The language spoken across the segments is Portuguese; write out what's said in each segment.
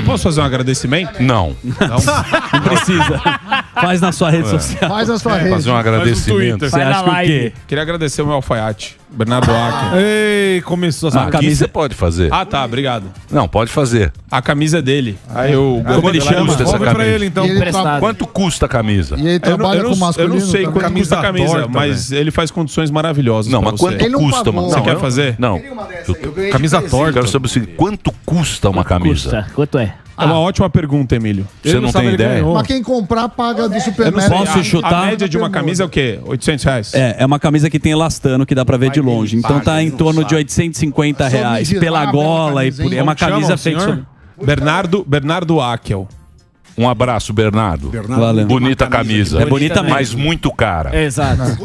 posso fazer um agradecimento? Não. Não precisa. Faz na sua rede social. Faz na sua rede. Fazer um agradecimento. Você acha que o quê? Queria agradecer o meu alfaiate, Bernardo Acker. Ei, começou essa Aqui você pode fazer. Ah, tá, obrigado. Não, pode fazer. A camisa é dele. Aí eu... Como ele chama? Custa essa Compra pra camisa? ele, então. Quanto custa a camisa? E ele trabalha com masculino. Eu não sei também. quanto custa a camisa, mas ele faz condições maravilhosas. Não, pra mas você. quanto custa, mano? Você quer fazer? Não. Camisa torta. Quero saber o seguinte, quanto custa uma camisa? Quanto é? É uma ótima pergunta, Emílio. Você não tem ideia? Mas quem comprar paga do Eu não supermercado. sei. Posso chutar? A média de uma camisa é o quê? R$800? É uma camisa que tem elastano que dá pra ver de longe. Então tá em torno de R$850 pela gola e por aí. É uma camisa feita. Bernardo Acker. Um abraço, Bernardo. Valeu. Bonita camisa. É bonita mesmo. Mas muito cara. Exato.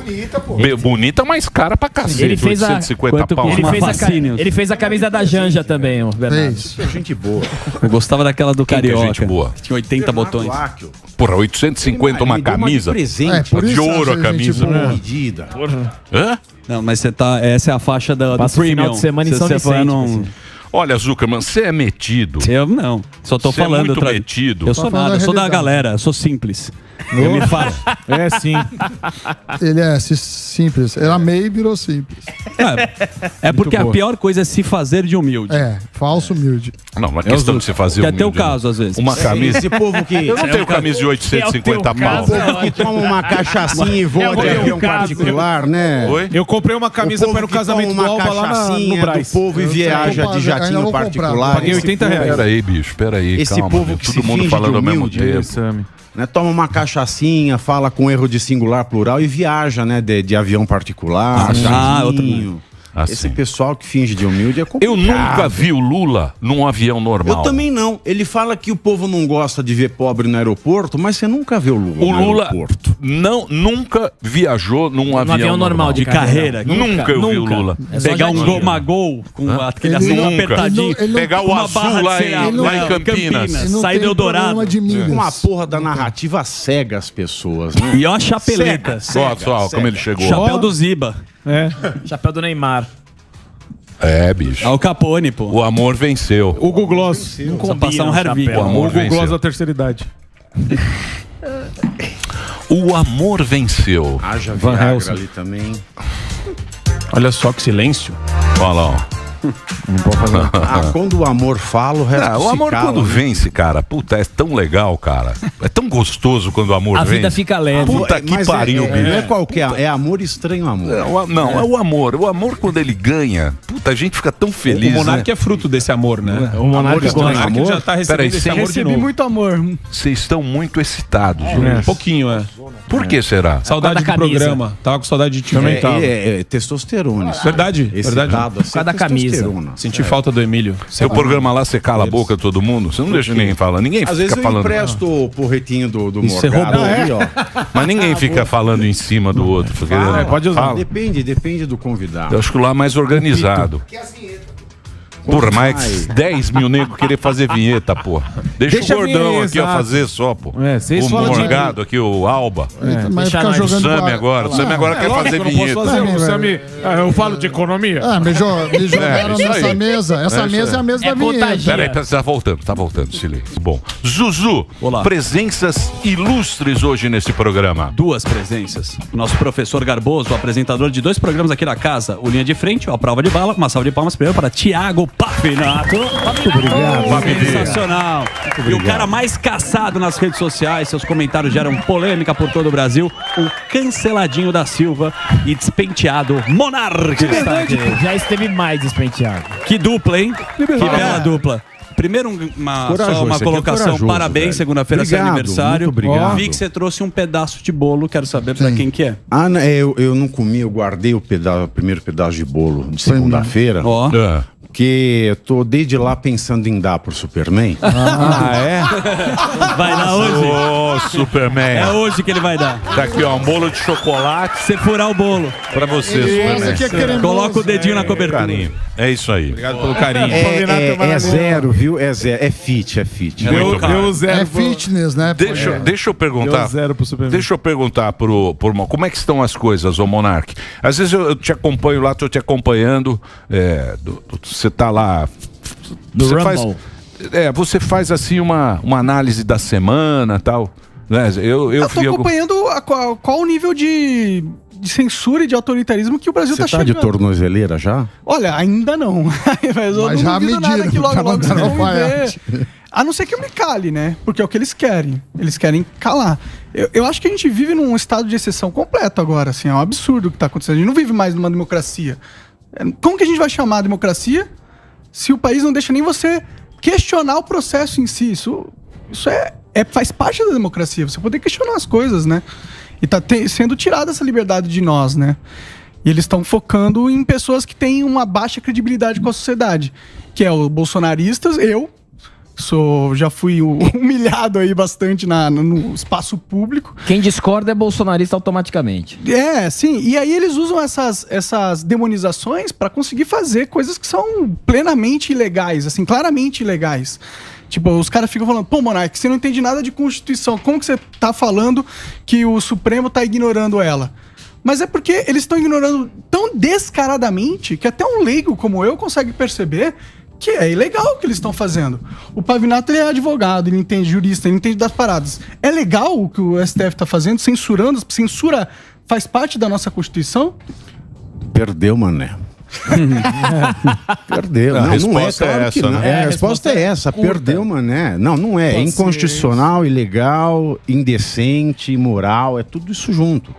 Bonita, mas cara pra cacete. Ele fez a- 850 Quanto pau. custa? Ele fez a camisa da Janja também, o Bernardo. Fez. Gente boa. Eu gostava daquela do Quem que é Carioca. gente boa? Tinha 80 botões. Porra, 850 uma camisa? É, por De isso ouro a acha gente camisa. boa. Medida. Hã? Não, mas você tá. Essa é a faixa do Passa o premium. final de semana em Se São você for Vicente, num- assim. Olha, Zuckerman, você é metido. Eu não. Só tô Você é falando. muito metido. Eu sou Tá falando nada, a eu sou da realidade. galera, eu sou simples. Eu me faço. É, sim. Ele é simples. Era meio e virou simples. É porque a boa. pior coisa é se fazer de humilde. É, falso humilde. Não, uma questão de você fazer Que é teu humilde, né? caso, às vezes. Uma camisa. Esse povo que... Eu não tenho camisa de 850 pau. que toma uma cachaçinha e voa de avião particular, né? Oi? Eu comprei uma camisa para ir no casamento do Alba lá no cachaçinha do Brás. povo e viaja vou de pagar, ainda jatinho vou comprar. particular. Paguei Esse R$80. povo- Pera aí, bicho, pera aí, Esse calma. povo meu. que Todo se mundo finge falando de ao mesmo humilde, tempo. Né, toma uma cachaçinha, fala com erro de singular plural e viaja, né, de avião particular. jatinho. Assim. Esse pessoal que finge de humilde é complicado. Eu nunca vi o Lula num avião normal. Eu também não. Ele fala que o povo não gosta de ver pobre no aeroporto, mas você nunca vê o Lula O no Lula aeroporto. nunca viajou num avião normal. De carreira. Nunca eu vi o Lula. É só Pegar jatinho. uma gol com aquele Ele assim não- apertadinho. ele não- Pegar o uma azul barra de lá cereal, lá em Campinas. Ele não Sair tem do Eldorado. problema de milhas. Uma porra da narrativa cega as pessoas, né? E ó a chapeleta. Olha só como ele chegou. Chapéu do Ziba. É. Chapéu do Neymar. É, bicho. Al Capone, pô. O amor venceu. Hugo Gloss. Só passar um Hervik. O amor Hugo Gloss venceu. da terceira idade. O amor venceu. Haja Van Viagra Helsing. ali também. Olha só que silêncio. Olha lá, ó. Quando o amor fala, o resto Ah, o se amor cala, quando né? vence, cara, puta, é tão legal, cara. É tão gostoso quando o amor A vence. vida fica leve. Puta que Mas pariu, não bicho. é qualquer, é amor estranho amor. Não, é o amor. O amor, quando ele ganha, puta, a gente fica tão feliz. O Monark né? é fruto desse amor, né? O Monarca O Monark já tá recebendo Peraí, esse você amor de novo. muito amor. Vocês estão muito excitados. Um pouquinho, é. Por que será? Saudade do Por causa da camisa. programa. Tava com saudade de ti. É testosterona. isso. Verdade, Esse verdade. dado assim, causa da camisa. testosterona. Senti falta do Emílio. Seu programa lá, você cala a boca de todo mundo? Você não deixa ninguém falar. Ninguém Às fica vezes eu falando. empresto o porretinho do Isso é Morgado roubou. ali, ó. Mas ninguém fica falando em cima do outro. Porque, Fala, pode usar. fala. Depende do convidado. Eu acho que lá é mais organizado. Porra, mais 10 mil negros querer fazer vinheta, porra. Deixa Deixa o gordão vinheta, aqui, ó, exato. fazer só, pô. É, vocês O falam de- Morgado aqui, o Alba. Mas Deixa ficar nós. O jogando Sami bola. agora. O Sami agora quer Lógico, fazer eu não posso vinheta. fazer. Também, O Sami, eu falo de economia. Ah, me jogaram isso nessa aí. mesa. Essa isso mesa aí. é a mesa É da vinheta. contagem. Peraí, tá voltando, silêncio. Bom, Zuzu, Olá. presenças ilustres hoje nesse programa. Duas presenças. Nosso professor Garboso, apresentador de 2 programas aqui na casa. O Linha de Frente, ó, a Prova de Bala. Uma salva de palmas primeiro para Thiago Pafinato. Muito obrigado. Sensacional. E o cara mais caçado nas redes sociais, seus comentários geram polêmica por todo o Brasil. O canceladinho da Silva e despenteado Monark. está aqui. Já esteve mais despenteado. Que dupla, hein? Que bela dupla. Primeiro, Corajoso, só uma esse aqui é colocação. corajoso, Parabéns, velho. segunda-feira, seu Obrigado, aniversário. muito obrigado. Vi que você trouxe um pedaço de bolo. Quero saber pra Sim. quem que é. Eu não comi, eu guardei o primeiro pedaço de bolo de segunda-feira. Ó. Ah. Porque eu tô desde lá pensando em dar pro Superman. É? Vai dar hoje? Ô, Superman. É hoje que ele vai dar. Tá aqui, ó, um bolo de chocolate Você furar o bolo. pra você, Esse Superman. aqui é cremoso. Coloca o dedinho na cobertura. Carinho. É isso aí. Obrigado pelo carinho. É zero, viu? É zero. É fit. Deu zero. É fitness, né? Deixa eu perguntar. Deu zero pro Superman. Deixa eu perguntar pro como é que estão as coisas, ô Monark? Às vezes eu te acompanho lá, tô te acompanhando. Você tá lá. Do Você Rumble. faz. você faz assim uma análise da semana e tal. Né? Eu tô acompanhando qual o nível de censura e de autoritarismo que o Brasil tá chegando. Você tá de tornozeleira já? Olha, ainda não. Mas eu Mas não já duvido nada mediram, que logo já vocês mandaram vão me ver. alfaiate. A não ser que eu me cale, né? Porque é o que eles querem. Eles querem calar. Eu acho que a gente vive num estado de exceção completo agora, assim. É um absurdo o que tá acontecendo. A gente não vive mais numa democracia. Como que a gente vai chamar a democracia se o país não deixa nem você questionar o processo em si? Isso faz parte da democracia. Você poder questionar as coisas, né? E tá sendo tirada essa liberdade de nós, né? E eles estão focando em pessoas que têm uma baixa credibilidade com a sociedade. Que é os bolsonaristas, já fui humilhado aí bastante no espaço público. Quem discorda é bolsonarista automaticamente. Sim. E aí eles usam essas demonizações para conseguir fazer coisas que são plenamente ilegais, assim, claramente ilegais. Tipo, os caras ficam falando, pô, Monark, você não entende nada de Constituição. Como que você tá falando que o Supremo tá ignorando ela? Mas é porque eles estão ignorando tão descaradamente que até um leigo como eu consegue perceber que é ilegal o que eles estão fazendo. O Pavinato, ele é advogado, ele entende jurista, ele entende das paradas. É legal o que o STF tá fazendo, censurando? Censura faz parte da nossa Constituição? Perdeu, mané. Perdeu. A Não é, resposta claro é essa, que não. né? A resposta é essa. curta. Perdeu, mané. Não é. É inconstitucional, ilegal, indecente, imoral. É tudo isso junto.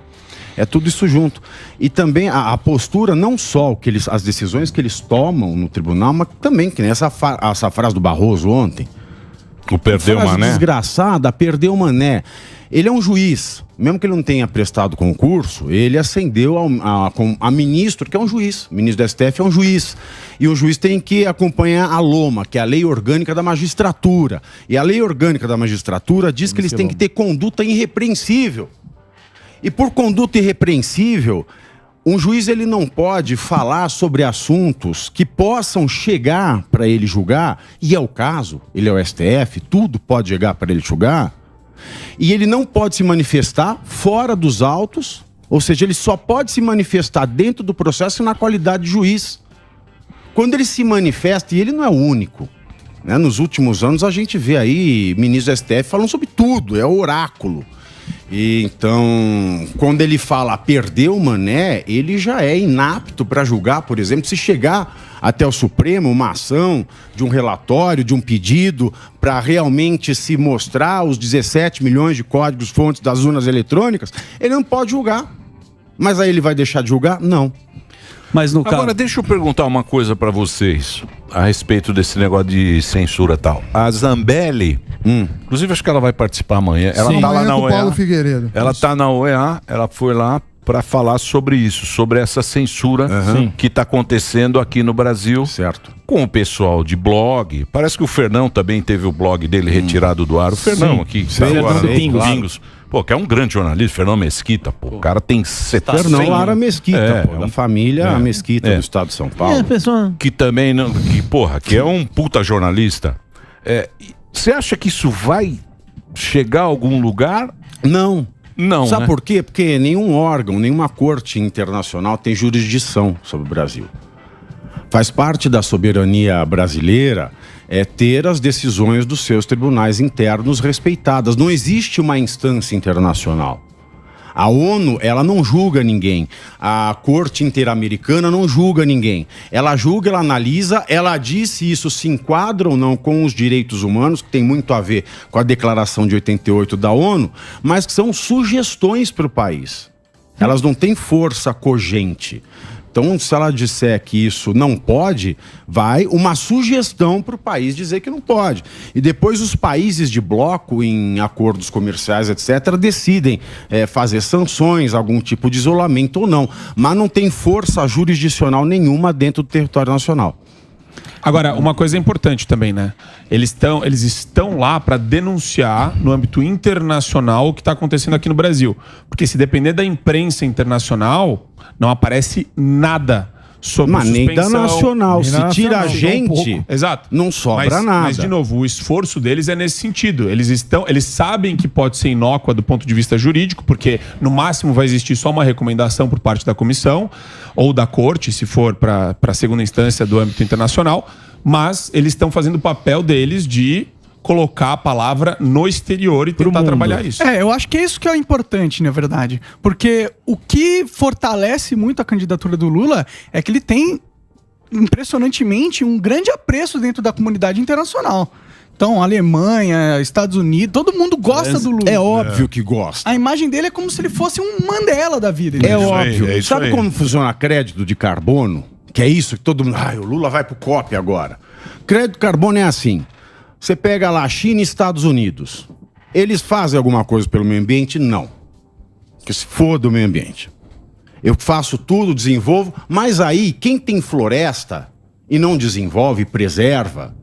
E também a postura, não só as decisões que eles tomam no tribunal, mas também, que nem essa frase do Barroso ontem. O perdeu o mané? Desgraçada, perdeu o mané. Ele é um juiz. Mesmo que ele não tenha prestado concurso, ele ascendeu a ministro, que é um juiz. O ministro do STF é um juiz. E o juiz tem que acompanhar a LOMA, que é a Lei Orgânica da Magistratura. E a Lei Orgânica da Magistratura diz que eles têm que ter conduta irrepreensível. E por conduta irrepreensível, um juiz ele não pode falar sobre assuntos que possam chegar para ele julgar, e é o caso, ele é o STF, tudo pode chegar para ele julgar, e ele não pode se manifestar fora dos autos, ou seja, ele só pode se manifestar dentro do processo na qualidade de juiz. Quando ele se manifesta, e ele não é o único, né? Nos últimos anos a gente vê aí ministros do STF falando sobre tudo, é o oráculo. E então, quando ele fala perdeu o mané, ele já é inapto para julgar, por exemplo, se chegar até o Supremo uma ação de um relatório, de um pedido, para realmente se mostrar os 17 milhões de códigos-fontes das urnas eletrônicas, ele não pode julgar. Mas aí ele vai deixar de julgar? Não. Mas no Agora, deixa eu perguntar uma coisa pra vocês a respeito desse negócio de censura e tal. A Zambelli, inclusive acho que ela vai participar amanhã. Ela tá lá na com o Paulo OEA. Figueiredo. Ela tá na OEA, ela foi lá pra falar sobre isso, sobre essa censura que tá acontecendo aqui no Brasil. Certo. Com o pessoal de blog. Parece que o Fernão também teve o blog dele retirado do ar. O Fernão aqui, que tá agora do no Pingos. Pingos. Pô, que é um grande jornalista, Fernão Mesquita, pô. O cara tem 70 Fernão Lara Mesquita, da família Mesquita do estado de São Paulo. que também não, que é um puta jornalista. Você acha que isso vai chegar a algum lugar? Não. Não, Sabe né? por quê? Porque nenhum órgão, nenhuma corte internacional tem jurisdição sobre o Brasil. Faz parte da soberania brasileira ter as decisões dos seus tribunais internos respeitadas. Não existe uma instância internacional. A ONU, ela não julga ninguém. A Corte Interamericana não julga ninguém. Ela julga, ela analisa, ela diz se isso se enquadra ou não com os direitos humanos, que tem muito a ver com a Declaração de 88 da ONU, mas que são sugestões para o país. Elas não têm força cogente. Então, se ela disser que isso não pode, vai uma sugestão para o país dizer que não pode. E depois os países de bloco, em acordos comerciais, etc., decidem fazer sanções, algum tipo de isolamento ou não. Mas não tem força jurisdicional nenhuma dentro do território nacional. Agora, uma coisa importante também, né? Eles estão lá para denunciar no âmbito internacional o que está acontecendo aqui no Brasil. Porque se depender da imprensa internacional, não aparece nada sobre Mas nem da suspensão. nacional. Se tira a gente, exato. não sobra nada. Mas, de novo, o esforço deles é nesse sentido. Eles sabem que pode ser inócua do ponto de vista jurídico, porque no máximo vai existir só uma recomendação por parte da comissão ou da corte, se for para a segunda instância do âmbito internacional. mas eles estão fazendo o papel deles de colocar a palavra no exterior e tentar trabalhar isso. Eu acho que é isso que é importante, na verdade. Porque o que fortalece muito a candidatura do Lula é que ele tem, impressionantemente, um grande apreço dentro da comunidade internacional. Então, Alemanha, Estados Unidos, todo mundo gosta do Lula. É óbvio que gosta. A imagem dele é como se ele fosse um Mandela da vida. É entendeu? óbvio. Sabe como funciona crédito de carbono? Que é isso que todo mundo... o Lula vai pro COP agora. Crédito de carbono é assim. Você pega lá China e Estados Unidos. Eles fazem alguma coisa pelo meio ambiente? Não. Que se foda o meio ambiente. Eu faço tudo, desenvolvo, mas aí quem tem floresta e não desenvolve, preserva,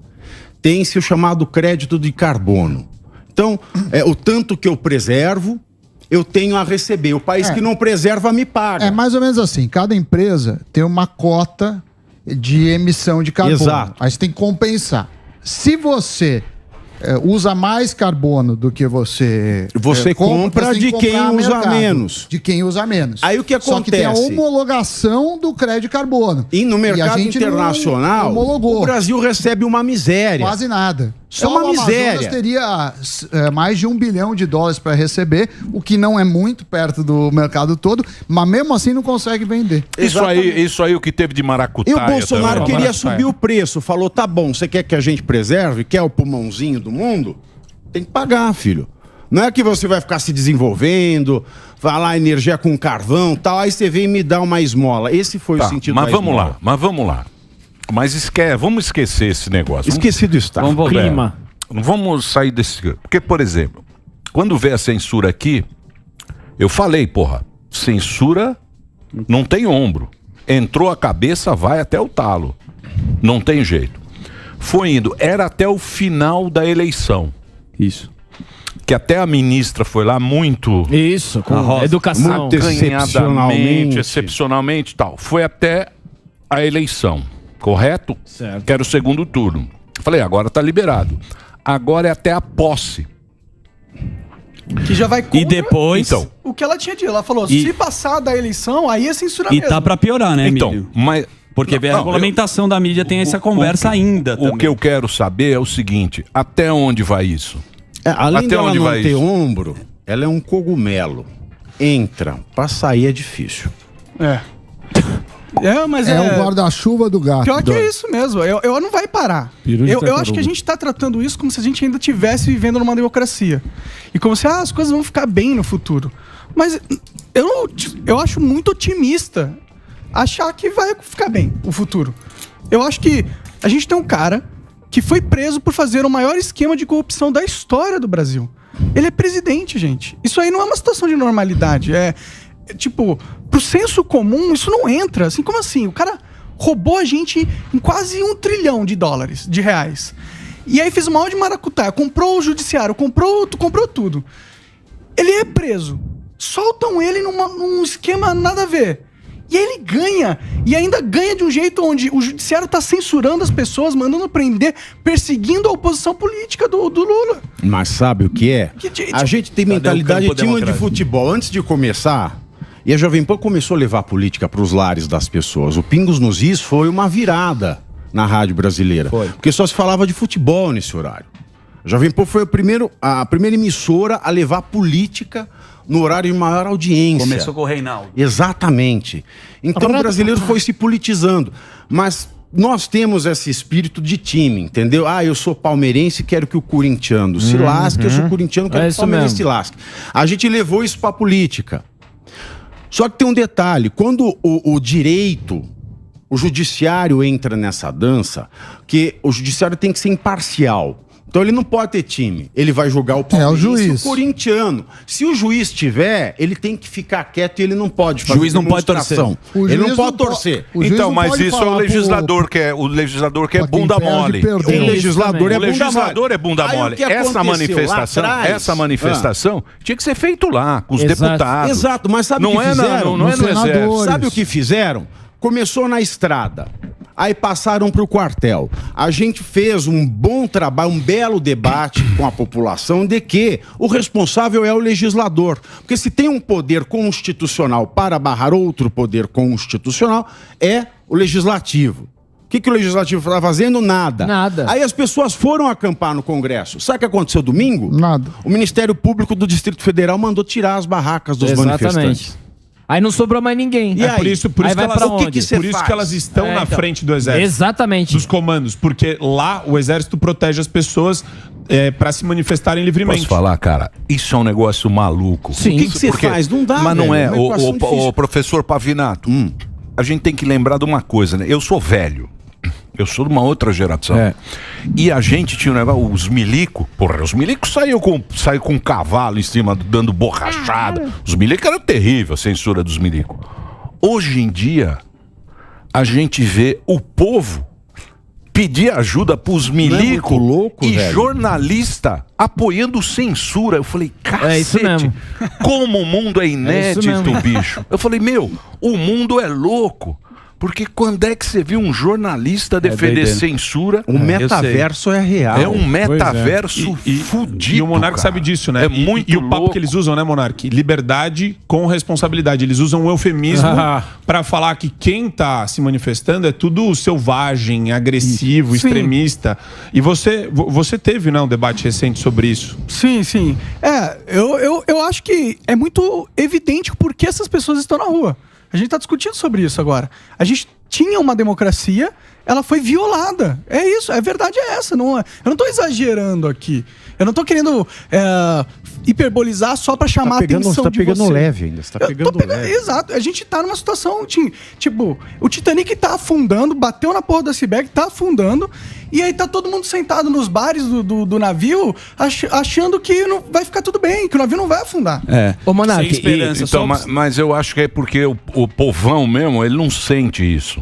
tem-se o chamado crédito de carbono. Então, o tanto que eu preservo, eu tenho a receber. O país que não preserva me paga. É mais ou menos assim. Cada empresa tem uma cota de emissão de carbono. Exato. Aí você tem que compensar. Se você usa mais carbono do que você compra você tem de que quem comprar usa mercado, menos. De quem usa menos. Aí o que Só que tem a acontece? homologação do crédito de carbono. E no a mercado gente não internacional, homologou. o Brasil recebe uma miséria. Quase nada. Só Então, uma o Amazonas miséria. teria mais de $1 bilhão para receber, o que não é muito perto do mercado todo, mas mesmo assim não consegue vender. Isso aí o que teve de E maracutaia o Bolsonaro também. queria subir o preço. Falou, tá bom, você quer que a gente preserve? Quer o pulmãozinho do mundo? Tem que pagar, filho. Não é que você vai ficar se desenvolvendo, vai lá, energia com carvão e tal, aí você vem e me dá uma esmola. Esse foi o sentido da esmola. Mas vamos lá. Mas vamos esquecer esse negócio. Esqueci do Estado. Vamos voltar. Clima. Vamos sair desse... Porque, por exemplo, quando vê a censura aqui, eu falei, censura não tem ombro. Entrou a cabeça, vai até o talo. Não tem jeito. Foi indo. Era até o final da eleição. Isso. Que até a ministra foi lá muito... Isso, com educação. Muito excepcionalmente e tal. Foi até a eleição, correto? Certo. Que era o segundo turno. Falei, agora tá liberado. Agora é até a posse. Que já vai contra E depois... Então, o que ela tinha dito. Ela falou, se passar da eleição, aí é censura E mesmo. tá pra piorar, né, então, Emílio? mas... Porque a regulamentação da mídia tem essa conversa ainda também. O que eu quero saber é o seguinte, até onde vai isso? Além Até dela onde não vai ter isso? ombro, ela é um cogumelo. Entra, pra sair é difícil. Mas É o guarda-chuva do gato. Pior que é isso mesmo. Eu não vai parar. Eu acho que a gente tá tratando isso como se a gente ainda estivesse vivendo numa democracia. E como se as coisas vão ficar bem no futuro. Mas eu acho muito otimista achar que vai ficar bem o futuro. Eu acho que a gente tem um cara que foi preso por fazer o maior esquema de corrupção da história do Brasil. Ele é presidente, gente. Isso aí não é uma situação de normalidade. Tipo, pro senso comum, isso não entra. Assim, como assim? O cara roubou a gente em quase $1 trilhão de reais. E aí fez uma maior de maracutaia, comprou o judiciário, comprou tudo. Ele é preso. Soltam ele num esquema nada a ver. E aí ele ganha. E ainda ganha de um jeito onde o judiciário tá censurando as pessoas, mandando prender, perseguindo a oposição política do Lula. Mas sabe o que é? A gente tem mentalidade de time de futebol. Antes de começar, e a Jovem Pan começou a levar a política para os lares das pessoas. O Pingos nos Is foi uma virada na rádio brasileira. Porque só se falava de futebol nesse horário. A Jovem Pan foi a primeira emissora a levar política no horário de maior audiência. Começou com o Reinaldo. Exatamente. Então o brasileiro foi se politizando. Mas nós temos esse espírito de time, entendeu? Eu sou palmeirense e quero que o corintiano se lasque, eu sou corintiano e quero que o palmeirense se lasque. A gente levou isso para a política. Só que tem um detalhe, quando o direito, o judiciário entra nessa dança, que o judiciário tem que ser imparcial. Então ele não pode ter time. Ele vai julgar o palmeirense e o corintiano. Se o juiz tiver, ele tem que ficar quieto e ele não pode fazer demonstração. Ele não pode torcer. Então, mas isso é o legislador que é bunda mole. O legislador é bunda mole. Essa manifestação tinha que ser feito lá, com os deputados. Exato, mas sabe o que fizeram? Não é no exército. Sabe o que fizeram? Começou na estrada. Aí passaram para o quartel. A gente fez um bom trabalho, um belo debate com a população de que o responsável é o legislador. Porque se tem um poder constitucional para barrar outro poder constitucional, é o legislativo. O que o Legislativo está fazendo? Nada. Nada. Aí as pessoas foram acampar no Congresso. Sabe o que aconteceu domingo? Nada. O Ministério Público do Distrito Federal mandou tirar as barracas dos manifestantes. Aí não sobrou mais ninguém. E aí? Por isso que elas estão na frente do Exército. Exatamente. Dos comandos. Porque lá o Exército protege as pessoas para se manifestarem livremente. Posso falar, cara? Isso é um negócio maluco. Sim. O que você faz? Não dá, Mas não velho, é. uma equação difícil. O professor Pavinato, a gente tem que lembrar de uma coisa, né? Eu sou velho. Eu sou de uma outra geração. E a gente tinha um negócio, os milico. Porra, os milicos saíam com um cavalo em cima, dando borrachada. Os milicos eram terríveis, a censura dos milicos. Hoje em dia, a gente vê o povo pedir ajuda pros milicos e velho, jornalista apoiando censura. Eu falei, cacete, isso mesmo. como o mundo é inédito, mesmo. bicho. Eu falei, meu, o mundo é louco. Porque quando é que você viu um jornalista defender censura? O metaverso é real. É um metaverso fudido. E o Monark cara. sabe disso, né? É muito E o papo louco. que eles usam, né, Monark? Liberdade com responsabilidade. Eles usam um eufemismo pra falar que quem tá se manifestando é tudo selvagem, agressivo, extremista. E você teve, né, um debate recente sobre isso. Sim, sim. Eu acho que é muito evidente por que essas pessoas estão na rua. A gente está discutindo sobre isso agora. A gente tinha uma democracia, ela foi violada. É isso, a verdade é essa. Eu não estou exagerando aqui. Eu não estou querendo hiperbolizar só para chamar a atenção de você. Você está pegando leve ainda. Você tá pegando leve. Exato. A gente está numa situação, tipo, o Titanic está afundando, bateu na porra do iceberg, está afundando, e aí tá todo mundo sentado nos bares do navio, achando que não vai ficar tudo bem, que o navio não vai afundar. Ô, Monark, Sem esperança. Então, mas eu acho que é porque o povão mesmo, ele não sente isso.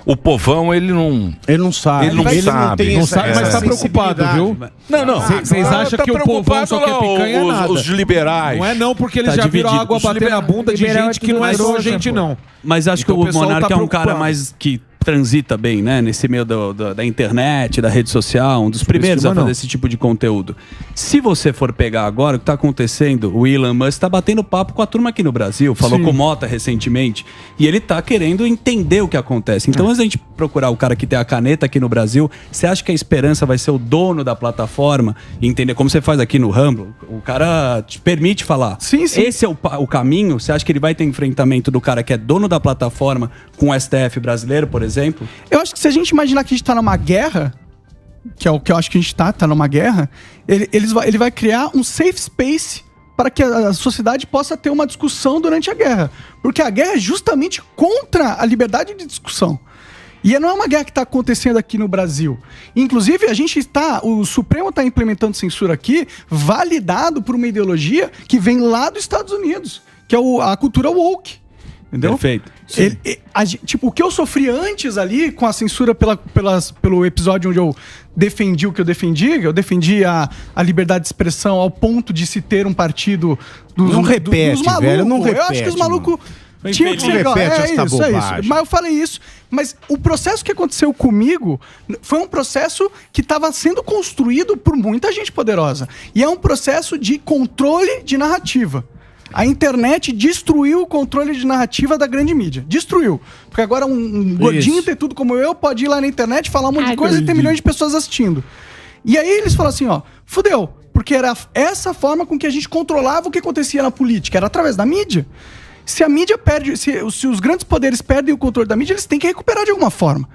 O povão, ele não sabe. Ele não sabe. tem Não essa- sabe, mas essa tá preocupado, viu? Não. Vocês acham que o povão só quer picanha? Nada. Os liberais. Não é não, porque eles Tá já viram dividido. água bater na bunda de liberal é gente que tudo não é mais só trouxa, gente, pô. não. Mas acho Então que o o pessoal Monark tá é um cara preocupado. mais que transita bem, né? Nesse meio da internet, da rede social, um dos primeiros a fazer não. esse tipo de conteúdo. Se você for pegar agora o que está acontecendo, o Elon Musk está batendo papo com a turma aqui no Brasil, falou com o Mota recentemente, e ele está querendo entender o que acontece. Então, antes da gente procurar o cara que tem a caneta aqui no Brasil, você acha que a Esperança vai ser o dono da plataforma e entender como você faz aqui no Rumble? O cara te permite falar. Sim. Esse é o caminho? Você acha que ele vai ter enfrentamento do cara que é dono da plataforma com o STF brasileiro, por exemplo? Eu acho que se a gente imaginar que a gente tá numa guerra, que é o que eu acho que a gente tá numa guerra, ele vai criar um safe space para que a sociedade possa ter uma discussão durante a guerra. Porque a guerra é justamente contra a liberdade de discussão. E não é uma guerra que está acontecendo aqui no Brasil. Inclusive, o Supremo está implementando censura aqui, validado por uma ideologia que vem lá dos Estados Unidos, que é a cultura woke. Entendeu? Perfeito. O que eu sofri antes ali com a censura pelo episódio onde eu defendi o que eu defendi a liberdade de expressão ao ponto de se ter um partido dos Não repete, dos malucos. velho, não Eu acho que os repete, malucos tinham que ser igual. repete É esta isso. bobagem. Mas eu falei isso. Mas o processo que aconteceu comigo foi um processo que estava sendo construído por muita gente poderosa. E é um processo de controle de narrativa. A internet destruiu o controle de narrativa da grande mídia. Destruiu. Porque agora um gordinho ter tudo como eu pode ir lá na internet, falar um monte de coisa e ter milhões de pessoas assistindo. E aí eles falam assim, fudeu. Porque era essa forma com que a gente controlava o que acontecia na política. Era através da mídia. Se a mídia perde, se os grandes poderes perdem o controle da mídia, eles têm que recuperar de alguma forma.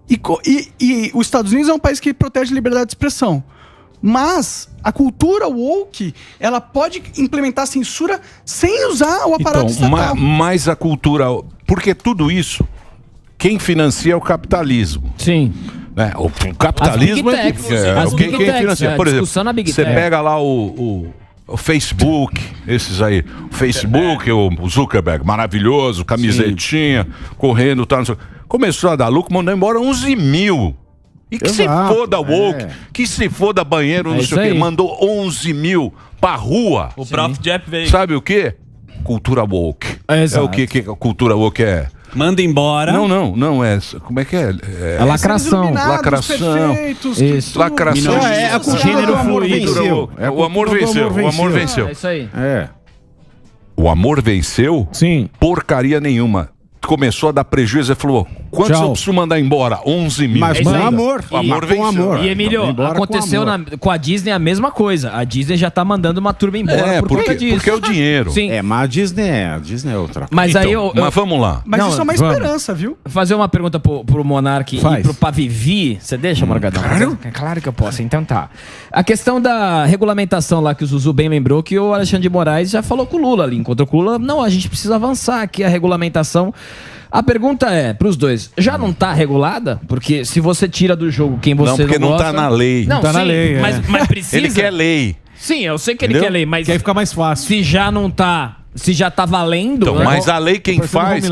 E os Estados Unidos é um país que protege a liberdade de expressão. Mas a cultura woke, ela pode implementar censura sem usar o aparato estatal. Mas a cultura... Porque tudo isso, quem financia é o capitalismo. Sim. Né? O capitalismo As Big Techs. As quem Big Techs, financia. Por discussão na exemplo, Big você Tech. pega lá o Facebook, esses aí. O Facebook, o Zuckerberg, maravilhoso, camisetinha, correndo, tal. Começou a dar lucro, mandou embora 11 mil. E que Exato, se foda woke, que se foda banheiro, não isso sei o quê. aí. Mandou 11 mil pra rua. O Prof. Jeff veio. Sabe o quê? Cultura woke. Exato. É o que a cultura woke é? Manda embora. Não é. Como é que é? A lacração. Lacração. Isso. Lacração. a cultura Gênero do amor fluido. venceu. É a O amor cultura do venceu. O amor É venceu. isso aí. É. O amor venceu? Sim. Porcaria nenhuma. começou a dar prejuízo, ele falou, quantos eu preciso mandar embora? 11 mil. Mas com amor. O amor com venceu. amor. E Emílio, aconteceu com a Disney a mesma coisa. A Disney já tá mandando uma turma embora por conta disso. Porque é o dinheiro. Sim. Mas a Disney é outra coisa. Mas então, aí eu... Mas vamos lá. Mas Não, isso é uma vamos. esperança, viu? Fazer uma pergunta pro Monark e pro Pavivi. Você deixa, Morgadão? Claro que eu posso. Então tá. A questão da regulamentação lá que o Zuzu bem lembrou, que o Alexandre de Moraes já falou com o Lula ali. Encontrou com o Lula. Não, a gente precisa avançar aqui a regulamentação. A pergunta é, pros dois, já não tá regulada? Porque se você tira do jogo quem você não porque não gosta... tá na lei. Não, tá sim, na lei, mas precisa... Ele quer lei. Sim, eu sei que Entendeu? ele quer lei, mas... Que aí fica mais fácil. Se já não tá... Se já tá valendo... Então, né? mas a lei quem faz,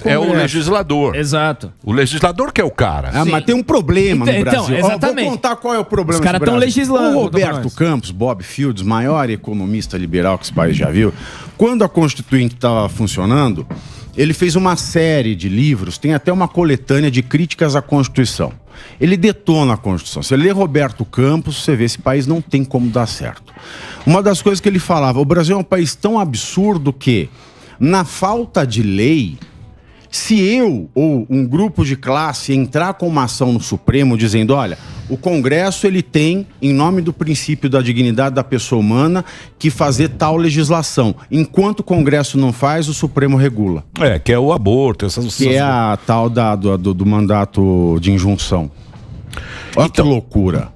é o legislador. Exato. O legislador que é o cara. Ah, mas tem um problema no Então, Brasil. exatamente. Vou contar qual é o problema. Os caras estão legislando. O Roberto Campos, Bob Fields, maior economista liberal que esse país já viu, quando a Constituinte estava funcionando, ele fez uma série de livros, tem até uma coletânea de críticas à Constituição. Ele detona a Constituição. Você lê Roberto Campos, você vê esse país não tem como dar certo. Uma das coisas que ele falava, o Brasil é um país tão absurdo que, na falta de lei, se eu ou um grupo de classe entrar com uma ação no Supremo dizendo, olha, o Congresso ele tem, em nome do princípio da dignidade da pessoa humana, que fazer tal legislação. Enquanto o Congresso não faz, o Supremo regula. Que é o aborto. Que é a tal do mandato de injunção. Olha que loucura.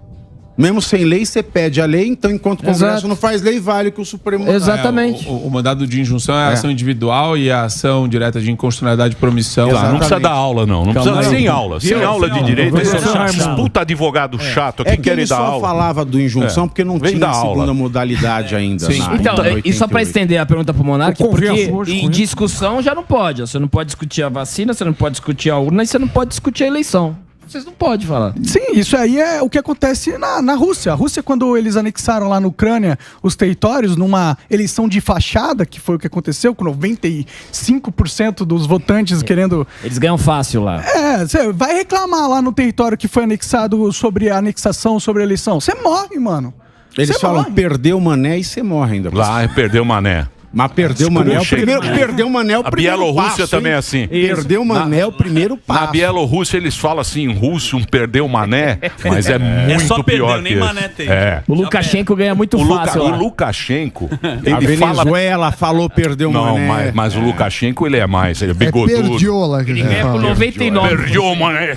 Mesmo sem lei, você pede a lei, então enquanto o Congresso não faz lei, vale o que o Supremo... Exatamente. O mandado de injunção é a ação individual e a ação direta de inconstitucionalidade por omissão. Não precisa dar aula, não. Não precisa sem aula. Sem aula de direito. Esses puta advogado chato aqui querem dar aula. Ele só falava do injunção porque não tinha a segunda modalidade ainda. Então, e só para estender a pergunta pro Monark, porque em discussão já não pode. Você não pode discutir a vacina, você não pode discutir a urna e você não pode discutir a eleição. Vocês não podem falar. Sim, isso aí é o que acontece na Rússia. A Rússia, quando eles anexaram lá na Ucrânia os territórios, numa eleição de fachada, que foi o que aconteceu, com 95% dos votantes querendo... Eles ganham fácil lá. Você vai reclamar lá no território que foi anexado sobre a anexação, sobre a eleição. Você morre, mano. Eles falam, perdeu o mané e você morre ainda. Lá, perdeu o mané. Mas perdeu o Mané, perdeu o Mané, o a primeiro Bielorrússia passo, também é assim. Perdeu o Mané, o primeiro passo. Na Bielorrússia eles falam assim, em russo, perdeu o Mané, mas é muito só pior perdeu, nem que Mané tem. O Lukashenko ganha muito fácil O lá. Lukashenko, A ele fala... Venezuela falou perdeu o Mané. Mas o Lukashenko, ele é mais, ele é bigodudo. Perdiola. Ele ganha por 99%. Perdeu o Mané,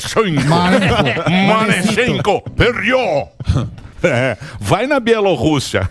Maneshenko, perdeu. Vai na Bielorrússia.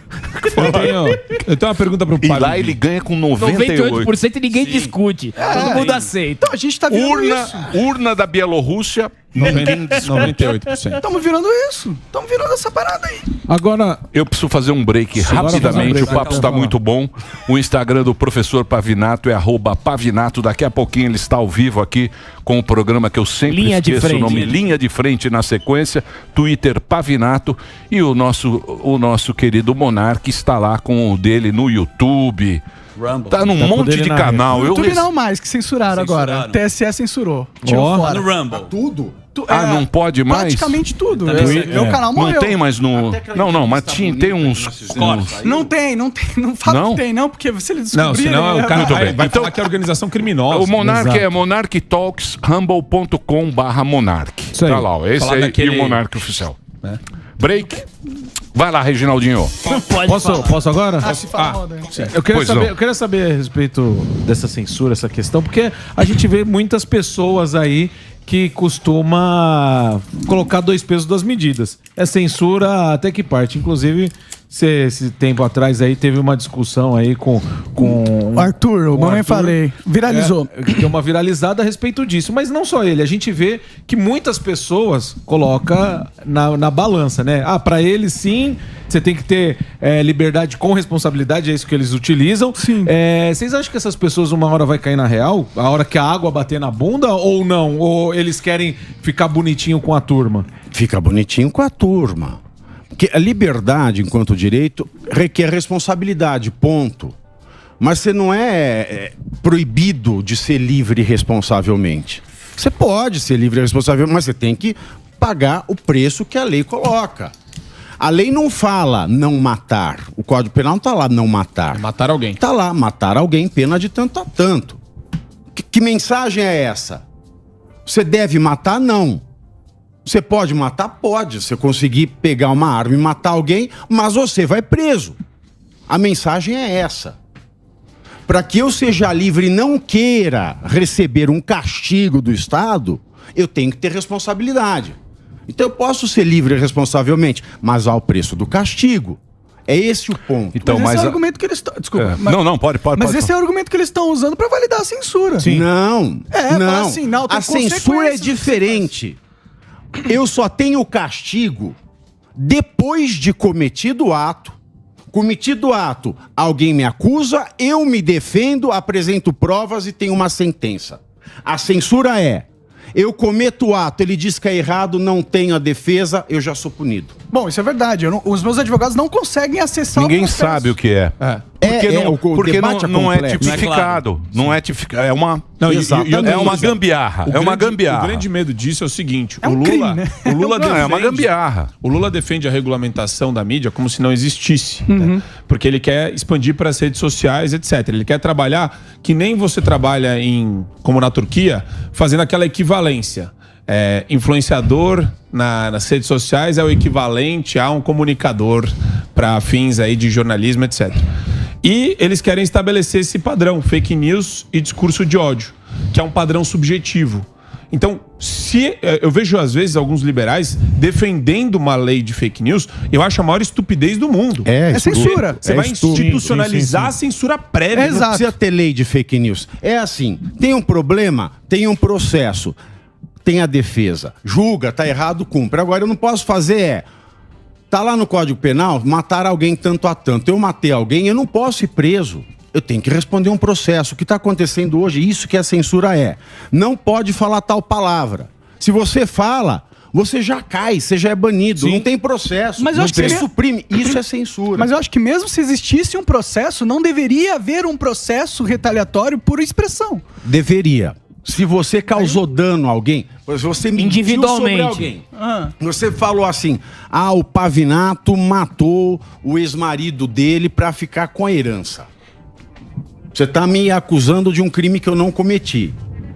Eu tenho uma pergunta pro E Pavivi. lá ele ganha com 98%. 98% e ninguém discute. Todo mundo aceita. Então a gente tá vendo isso. Urna da Bielorrússia, 98%. Estamos virando isso. Estamos virando essa parada aí. Agora, eu preciso fazer um break rapidamente. O papo está muito bom. O Instagram do professor Pavinato é @Pavinato. Daqui a pouquinho ele está ao vivo aqui com o programa que eu sempre Linha de esqueço o Frente. nome. Linha de Frente na sequência. Twitter Pavinato. E o nosso querido Monark está lá com o dele no YouTube. Rumble. Tá num monte de canal. Eu YouTube não mais, que censuraram agora. TSE censurou. Tirou Tá fora. no Rumble. Tudo. não pode mais? Praticamente tudo. Também O canal morreu. Não tem mais no... Não, mas tem uns... Não tem. Não fala Não? que tem, não, porque se ele Não, descobrir... senão ele- o cara Muito vai, bem. vai Então- falar que é organização criminosa. O Monark Exato. é Monark Talks, rumble.com/Monark. Isso aí. Tá lá, ó. Esse Falar aí daquele- e o Monark oficial. Break. Vai lá, Reginaldinho. Não pode falar. posso agora? Se fala, roda aí. Pois não. Eu queria saber a respeito dessa censura, essa questão, porque a gente vê muitas pessoas aí que costuma colocar 2 pesos, 2 medidas. É censura até que parte? Inclusive, esse tempo atrás aí teve uma discussão aí com Arthur, o mamãe Arthur. falei. Viralizou. Deu uma viralizada a respeito disso. Mas não só ele. A gente vê que muitas pessoas colocam na balança, né? Ah, pra eles sim, você tem que ter liberdade com responsabilidade, é isso que eles utilizam. Sim. Vocês acham que essas pessoas uma hora vai cair na real? A hora que a água bater na bunda ou não? Ou eles querem ficar bonitinho com a turma? Fica bonitinho com a turma. Porque a liberdade, enquanto direito, requer responsabilidade, ponto. Mas você não é proibido de ser livre responsavelmente. Você pode ser livre e responsável, mas você tem que pagar o preço que a lei coloca. A lei não fala não matar. O Código Penal não está lá não matar. Matar alguém. Está lá, matar alguém, pena de tanto a tanto. Que mensagem é essa? Você deve matar? Não. Você pode matar? Pode. Você conseguir pegar uma arma e matar alguém, mas você vai preso. A mensagem é essa. Para que eu seja livre e não queira receber um castigo do Estado, eu tenho que ter responsabilidade. Então eu posso ser livre responsavelmente, mas ao preço do castigo. É esse o ponto. Então, mas esse é o argumento que eles estão... Desculpa. Mas... Não, pode. Mas esse é o argumento que eles estão usando para validar a censura. Sim. Não. Não. Assim, não, a censura é diferente. Eu só tenho castigo depois de cometido o ato. Cometido o ato, alguém me acusa, eu me defendo, apresento provas e tenho uma sentença. A censura é... Eu cometo o ato, ele diz que é errado, não tenho a defesa, eu já sou punido. Bom, isso é verdade. Os meus advogados não conseguem acessar Ninguém sabe o que é. Porque não é tipificado. Não é tipificado. É uma... é uma gambiarra. É uma gambiarra. O grande medo disso é o seguinte: é um crime, né? o Lula defende, é uma gambiarra. O Lula defende a regulamentação da mídia como se não existisse. Né? Porque ele quer expandir para as redes sociais, etc. Ele quer trabalhar que nem você trabalha como na Turquia, fazendo aquela equivalência. Influenciador nas redes sociais é o equivalente a um comunicador para fins aí de jornalismo, etc. E eles querem estabelecer esse padrão, fake news e discurso de ódio, que é um padrão subjetivo. Então, eu vejo às vezes alguns liberais defendendo uma lei de fake news, eu acho a maior estupidez do mundo. É censura. Você vai institucionalizar a censura prévia. Não precisa ter lei de fake news. É assim, tem um problema, tem um processo. Tem a defesa, julga, tá errado, cumpre. Agora eu não posso fazer tá lá no Código Penal, matar alguém tanto a tanto. Eu matei alguém, eu não posso ir preso. Eu tenho que responder um processo. O que está acontecendo hoje, isso que a censura é. Não pode falar tal palavra. Se você fala, você já cai, você já é banido. Sim. Não tem processo. Mas eu acho que suprime. Isso é censura. Mas eu acho que mesmo se existisse um processo, não deveria haver um processo retaliatório por expressão. Deveria. Se você causou dano a alguém, se você mentiu sobre alguém, você falou assim, o Pavinato matou o ex-marido dele para ficar com a herança. Você está me acusando de um crime que eu não cometi.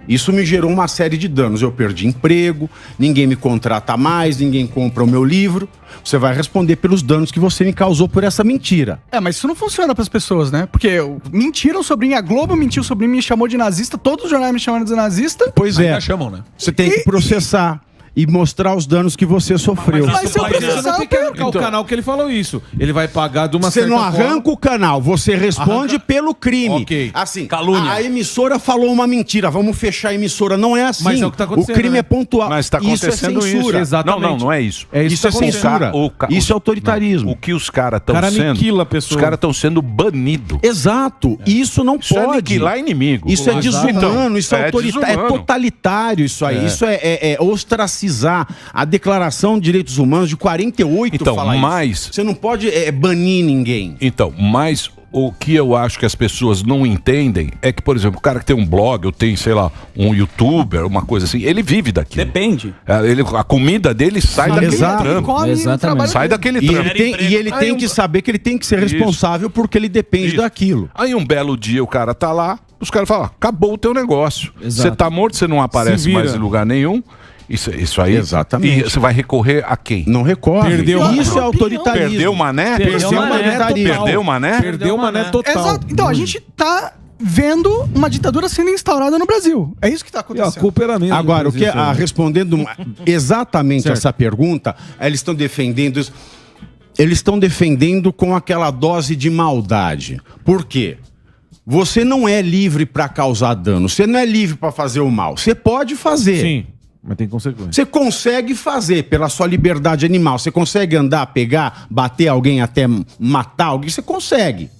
Isso me gerou uma série de danos. Eu perdi emprego, ninguém me contrata mais, ninguém compra o meu livro. Você vai responder pelos danos que você me causou por essa mentira. Mas isso não funciona para as pessoas, né? Porque mentiram sobre mim, a Globo mentiu sobre mim, me chamou de nazista, todos os jornais me chamaram de nazista. Pois é. Chamam, né? Você tem que processar e mostrar os danos que você sofreu. Mas se eu processar, não tem que arrancar o canal que ele falou isso. Ele vai pagar de uma certa forma. Você não arranca o canal, você responde pelo crime. Ok. Assim, calúnia. A emissora falou uma mentira, vamos fechar a emissora. Não é assim. Mas é o que tá acontecendo, o crime é pontual. Mas está acontecendo isso. É censura. Exatamente. Não é isso. Isso é censura. Isso é autoritarismo. O que os caras estão sendo... aniquila a pessoa. Os caras estão sendo banidos. Exato. Isso não Isso pode. É aniquilar inimigo. Isso é desumano, isso é autoritário. desumano. É totalitário isso aí. Isso é ostracizar. A Declaração de Direitos Humanos de 48 então, fala isso. Você não pode banir ninguém. Então, mas o que eu acho que as pessoas não entendem é que, por exemplo, o cara que tem um blog, ou tem, sei lá, um youtuber, uma coisa assim, ele vive daquilo. Depende. A comida dele sai daquele trampo. Exatamente. Sai daquele trampo. E ele tem que saber que ele tem que ser responsável porque ele depende daquilo. Aí um belo dia o cara tá lá, os caras falam, acabou o teu negócio. Você tá morto, você não aparece mais em lugar nenhum. Isso aí. Exatamente. E você vai recorrer a quem? Não recorre. Isso é autoritarismo. Perdeu o mané? Perdeu o mané. Perdeu o mané total. Exato. Então, a gente tá vendo uma ditadura sendo instaurada no Brasil. É isso que tá acontecendo. E a culpa era mesmo. Agora, respondendo exatamente essa pergunta, eles estão defendendo isso. Eles estão defendendo com aquela dose de maldade. Por quê? Você não é livre para causar dano. Você não é livre para fazer o mal. Você pode fazer. Sim. Mas tem consequência. Você consegue fazer pela sua liberdade animal. Você consegue andar, pegar, bater alguém até matar alguém. Você consegue.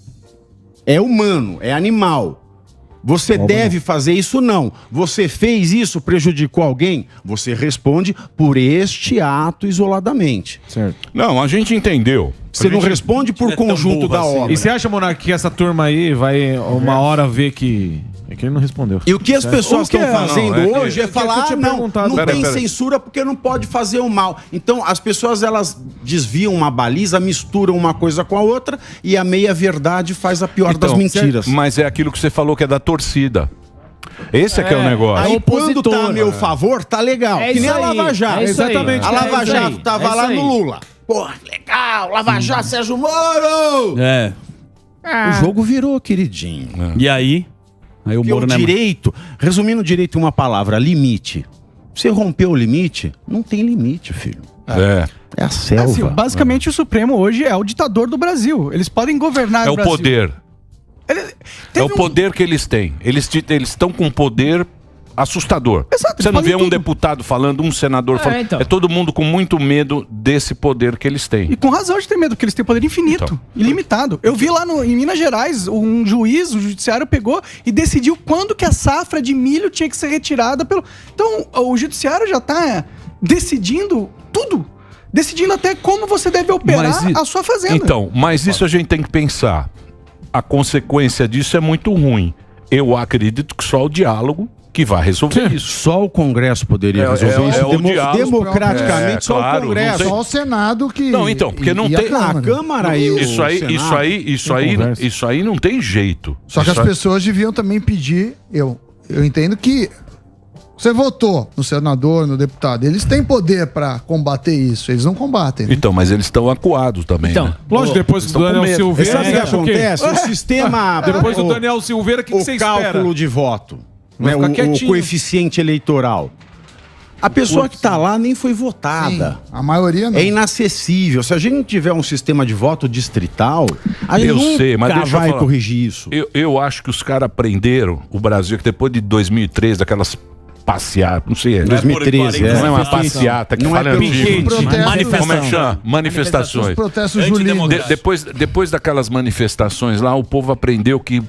É humano, é animal. Você deve fazer isso, não. Você fez isso, prejudicou alguém? Você responde por este ato isoladamente. Certo. Não, a gente entendeu. Você não responde por conjunto da obra. E você acha, Monark, que essa turma aí vai uma hora ver que... É que ele não respondeu. E o que as pessoas estão fazendo hoje é falar, não tem Pera. censura porque não pode fazer o mal. Então, as pessoas, elas desviam uma baliza, misturam uma coisa com a outra e a meia-verdade faz a pior das mentiras. Mas é aquilo que você falou que é da torcida. Esse é que é o negócio. Aí quando tá a meu favor, tá legal. É que nem isso a aí, Lava Jato. é isso aí. Exatamente. A Lava Jato tava lá no Lula. Porra, legal, Lava Jato, Sérgio Moro! É. O jogo virou, queridinho. E aí? Aí o Porque Moro o não é mais. direito, resumindo o direito em uma palavra, limite. Você rompeu o limite, não tem limite, filho. É a selva. Assim, basicamente, o Supremo hoje é o ditador do Brasil. Eles podem governar É o o Brasil. poder. Ele- É o teve um- poder que eles têm. Eles estão com um poder assustador. Exato, Você eles não vê podem um tudo. deputado falando, um senador falando. então. É todo mundo com muito medo desse poder que eles têm. E com razão de ter medo, porque eles têm poder infinito, Então. ilimitado. Eu vi lá em Minas Gerais, um juiz, o judiciário pegou e decidiu quando que a safra de milho tinha que ser retirada pelo... Então, o judiciário já tá decidindo tudo. Decidindo até como você deve operar a sua fazenda. Então, mas isso a gente tem que pensar. A consequência disso é muito ruim. Eu acredito que só o diálogo que vai resolver isso. Só o Congresso poderia resolver isso. o diálogo. Democraticamente, só claro, o não Congresso. tem- Só o Senado que. Não, então, porque não e tem- a Câmara. A Câmara e o Senado. Isso aí não tem jeito. Só que as Isso aí- pessoas deviam também pedir. Eu entendo que você votou no senador, no deputado. Eles têm poder pra combater isso. Eles não combatem. Né? Então, mas eles estão acuados também. Então, né? Lógico, depois do estão com Daniel medo. Silveira, Sabe o que você acha o quê? acontece? O sistema... Depois do o- Daniel Silveira, o que o você espera? cálculo de voto, Vai né, ficar o quietinho. coeficiente eleitoral. A pessoa que está lá nem foi votada. Sim, a maioria não. É inacessível. Se a gente tiver um sistema de voto distrital, a gente Eu nunca sei, mas deixa eu vai falar. corrigir isso. Eu acho que os caras aprenderam o Brasil, que depois de 2013, aquelas passeatas, não sei, 2013, não é uma Manifestação. passeata que Não fala é antigo. piquete. Protesto- Como é que chama? Os Manifestações. protestos julinos. Depois daquelas manifestações lá, o povo aprendeu que